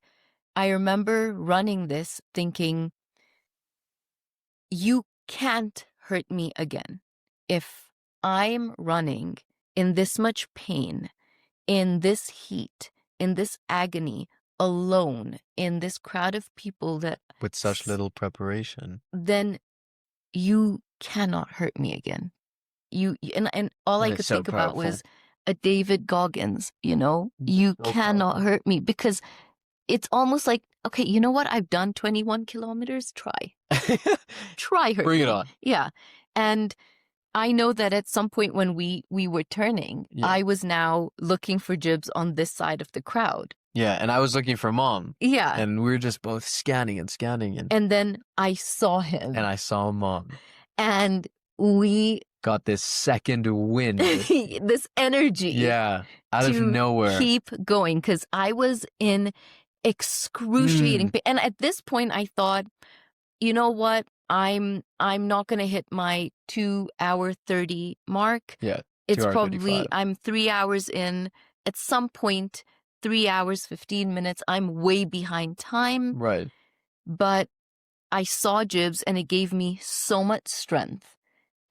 I remember running this thinking, you can't hurt me again. If I'm running in this much pain, in this heat, in this agony, alone, in this crowd of people that with such little preparation, then you cannot hurt me again. And all I could think about was a David Goggins, you cannot hurt me, because it's almost like, okay, you know what? I've done 21 kilometers. Try hurt Bring me. it on. Yeah. And I know that at some point when we were turning, I was now looking for Jibs on this side of the crowd. Yeah, and I was looking for mom. Yeah. And we were just both scanning. And then I saw him. And I saw mom. And we got this second wind. this energy. Yeah, out of nowhere. Keep going, because I was in excruciating pain. And at this point I thought, you know what? I'm not gonna hit my 2-hour 30 mark. Yeah. It's probably 35. I'm 3 hours in. At some point, 3 hours, 15 minutes, I'm way behind time. Right. But I saw Jibs and it gave me so much strength.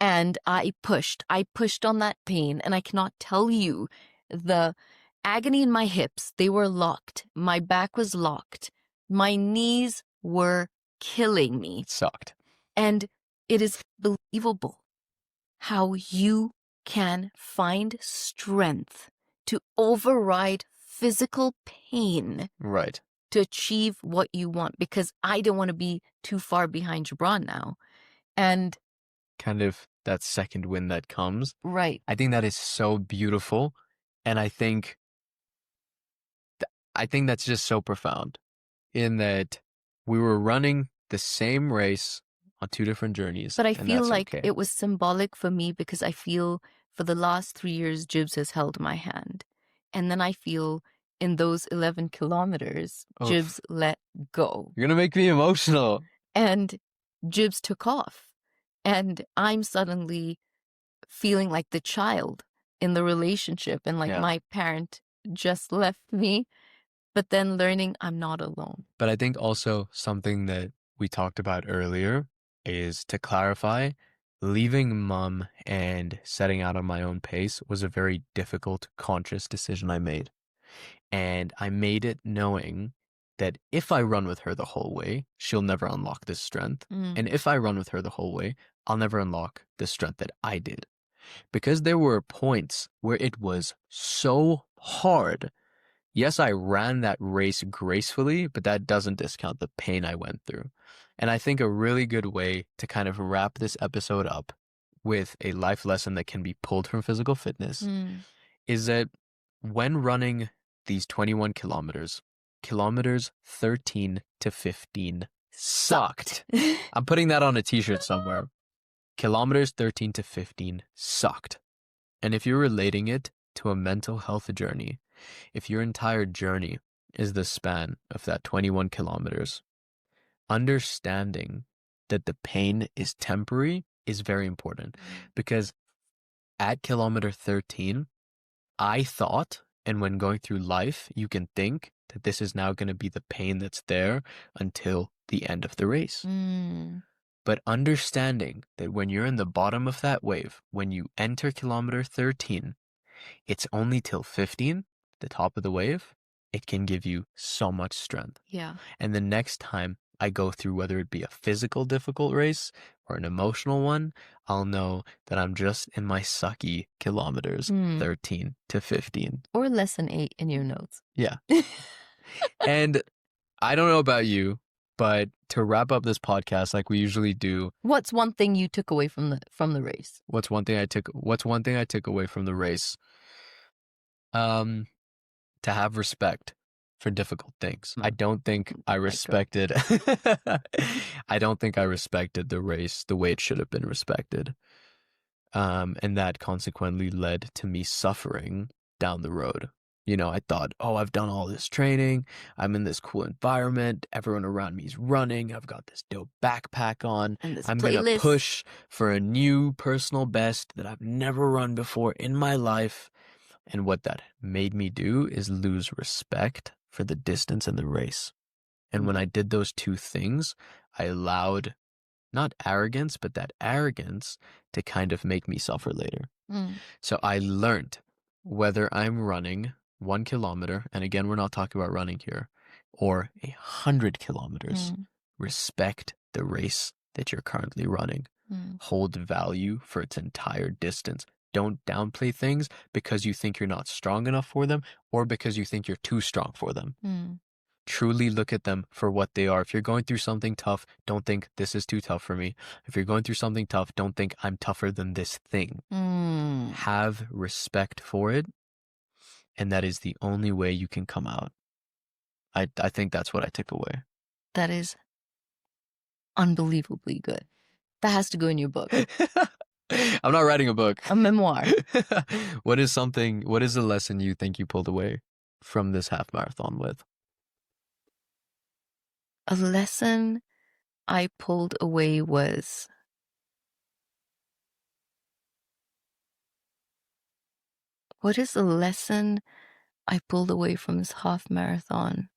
And I pushed on that pain, and I cannot tell you the agony in my hips. They were locked. My back was locked. My knees were killing me. It sucked. And it is believable how you can find strength to override physical pain. Right. To achieve what you want, because I don't want to be too far behind Gibran now. And kind of that second wind that comes. Right. I think that is so beautiful. And I think that's just so profound in that we were running the same race on two different journeys. But I feel like it was symbolic for me, because I feel for the last 3 years, Jibs has held my hand. And then I feel in those 11 kilometers, Jibs let go. You're going to make me emotional. And Jibs took off. And I'm suddenly feeling like the child in the relationship, and like my parent just left me, but then learning I'm not alone. But I think also something that we talked about earlier is, to clarify, leaving mom and setting out on my own pace was a very difficult, conscious decision I made. And I made it knowing that if I run with her the whole way, she'll never unlock this strength. And if I run with her the whole way, I'll never unlock the strength that I did. Because there were points where it was so hard. Yes, I ran that race gracefully, but that doesn't discount the pain I went through. And I think a really good way to kind of wrap this episode up with a life lesson that can be pulled from physical fitness is that when running these 21 kilometers 13 to 15 sucked. I'm putting that on a t-shirt somewhere. Kilometers 13 to 15 sucked. And if you're relating it to a mental health journey, if your entire journey is the span of that 21 kilometers, understanding that the pain is temporary is very important. Because at kilometer 13, I thought, and when going through life, you can think that this is now going to be the pain that's there until the end of the race. But understanding that when you're in the bottom of that wave, when you enter kilometer 13, it's only till 15, the top of the wave, it can give you so much strength. Yeah. And the next time I go through, whether it be a physical difficult race or an emotional one, I'll know that I'm just in my sucky kilometers 13 to 15. Or lesson 8 in your notes. Yeah. And I don't know about you, but to wrap up this podcast like we usually do, what's one thing you took away from the race? What's one thing I took away from the race? To have respect for difficult things. I don't think I respected I don't think I respected the race the way it should have been respected. And that consequently led to me suffering down the road. You know, I thought, oh, I've done all this training. I'm in this cool environment. Everyone around me is running. I've got this dope backpack on. I'm going to push for a new personal best that I've never run before in my life. And what that made me do is lose respect for the distance and the race. And when I did those two things, I allowed not arrogance, but that arrogance to kind of make me suffer later. So I learned, whether I'm running 1 kilometer, and again, we're not talking about running here, or 100 kilometers, respect the race that you're currently running. Hold value for its entire distance. Don't downplay things because you think you're not strong enough for them, or because you think you're too strong for them. Truly look at them for what they are. If you're going through something tough, don't think this is too tough for me. If you're going through something tough, don't think I'm tougher than this thing. Have respect for it. And that is the only way you can come out I think that's what I took away. That is unbelievably good. That has to go in your book. I'm not writing a book. A memoir. What is a lesson you think you pulled away from this half marathon with? A lesson I pulled away was what is a lesson I pulled away from this half marathon?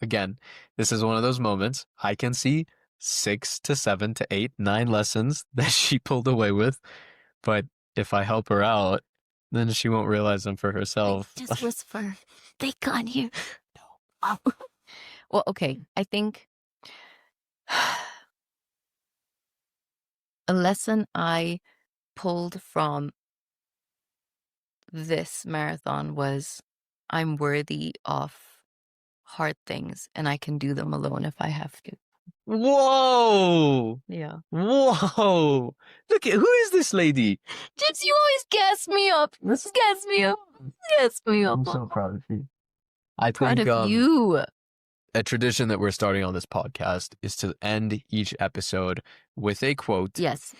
Again, this is one of those moments I can see 6 to 7 to 8, 9 lessons that she pulled away with. But if I help her out, then she won't realize them for herself. Just whisper. They got you. No. Oh. Well, okay. I think a lesson I pulled from this marathon was I'm worthy of hard things and I can do them alone if I have to. Whoa! Yeah. Whoa! Look at, who is this lady? Just you always gas me up. Gas me up. Gas me up. I'm so proud of you. I Proud think of you. a tradition that we're starting on this podcast is to end each episode with a quote. Yes.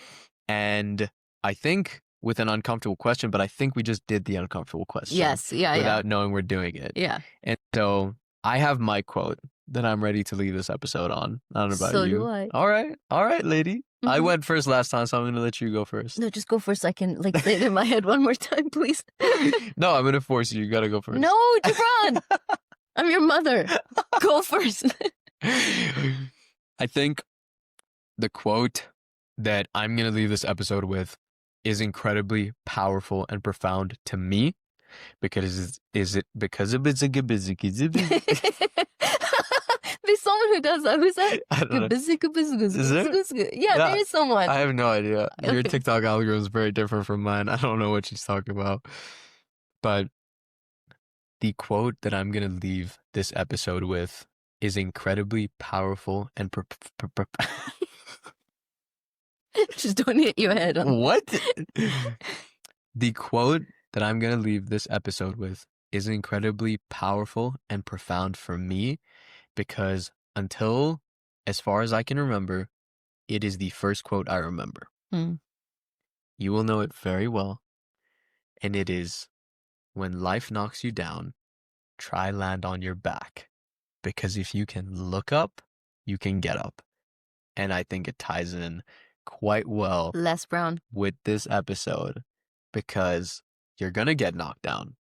And I think with an uncomfortable question, but I think we just did the uncomfortable question. Yes. Yeah. Without knowing we're doing it. Yeah. And so I have my quote that I'm ready to leave this episode on. I don't know about So you. do I. All right, lady. I Mhm. went first last time, so I'm going to let you go first. No, just go first. I can say it in my head one more time, please. No, I'm going to force you. You got to go first. No, Jabron. I'm your mother. Go first. I think the quote that I'm going to leave this episode with is incredibly powerful and profound to me because there's someone who does that. Who's that? I don't know. Is there? Yeah, there is someone. I have no idea. Your Okay. TikTok algorithm is very different from mine. I don't know what she's talking about. But the quote that I'm going to leave this episode with is incredibly powerful and Just don't hit your head on What? The quote that I'm going to leave this episode with is incredibly powerful and profound for me because until, as far as I can remember, it is the first quote I remember. Mm. You will know it very well. And it is, when life knocks you down, try land on your back. Because if you can look up, you can get up. And I think it ties in quite well Les Brown with this episode because you're going to get knocked down.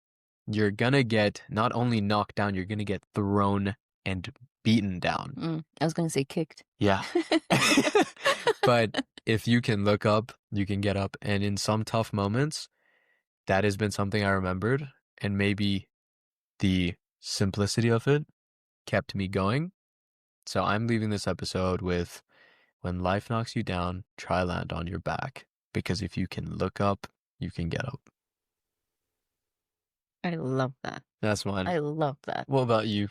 You're going to get not only knocked down, you're going to get thrown and beaten down. I was going to say kicked. Yeah. But if you can look up, you can get up. And in some tough moments, that has been something I remembered. And maybe the simplicity of it kept me going. So I'm leaving this episode with, when life knocks you down, try land on your back. Because if you can look up, you can get up. I love that. That's mine. I love that. What about you?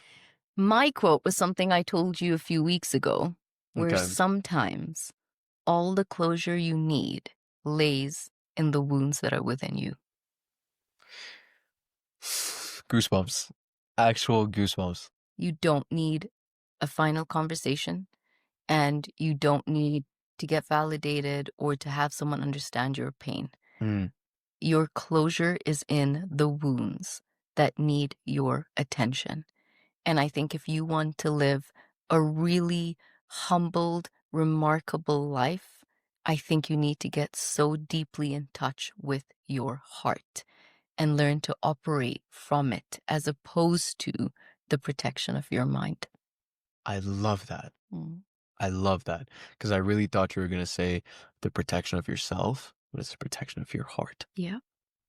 My quote was something I told you a few weeks ago, where Okay. sometimes all the closure you need lays in the wounds that are within you. Goosebumps. Actual goosebumps. You don't need a final conversation, and you don't need to get validated or to have someone understand your pain. Your closure is in the wounds that need your attention. And I think if you want to live a really humbled, remarkable life, I think you need to get so deeply in touch with your heart and learn to operate from it as opposed to the protection of your mind. I love that. Mm. I love that because I really thought you were going to say the protection of yourself, but it's the protection of your heart. Yeah.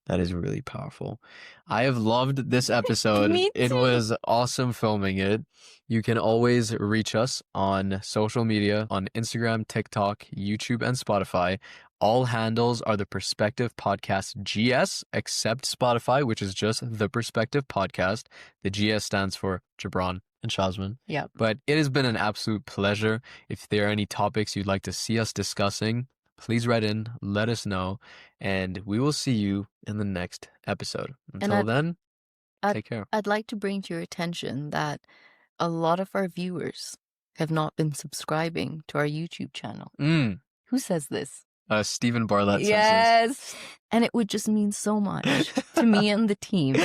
That is really powerful. I have loved this episode. Me It too. was awesome filming it. You can always reach us on social media, on Instagram, TikTok, YouTube, and Spotify. All handles are the Perspective Podcast GS, except Spotify, which is just the Perspective Podcast. The GS stands for Jabron and Shazman. Yeah. But it has been an absolute pleasure. If there are any topics you'd like to see us discussing, please write in, let us know, and we will see you in the next episode. Until then, take care. I'd like to bring to your attention that a lot of our viewers have not been subscribing to our YouTube channel. Who says this? Stephen Barlett says this. Yes. And it would just mean so much to me and the team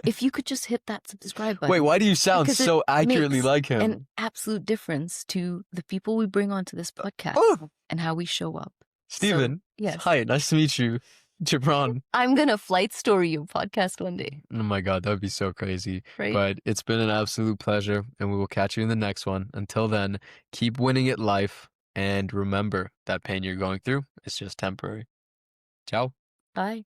if you could just hit that subscribe button. Wait, why do you sound Because so it accurately makes like him? an absolute difference to the people we bring onto this podcast and how we show up. Stephen, So, yes. Hi, nice to meet you. Gibran. I'm going to flight story your podcast one day. Oh my God, that would be so crazy. Right? But it's been an absolute pleasure, and we will catch you in the next one. Until then, keep winning at life, and remember that pain you're going through is just temporary. Ciao. Bye.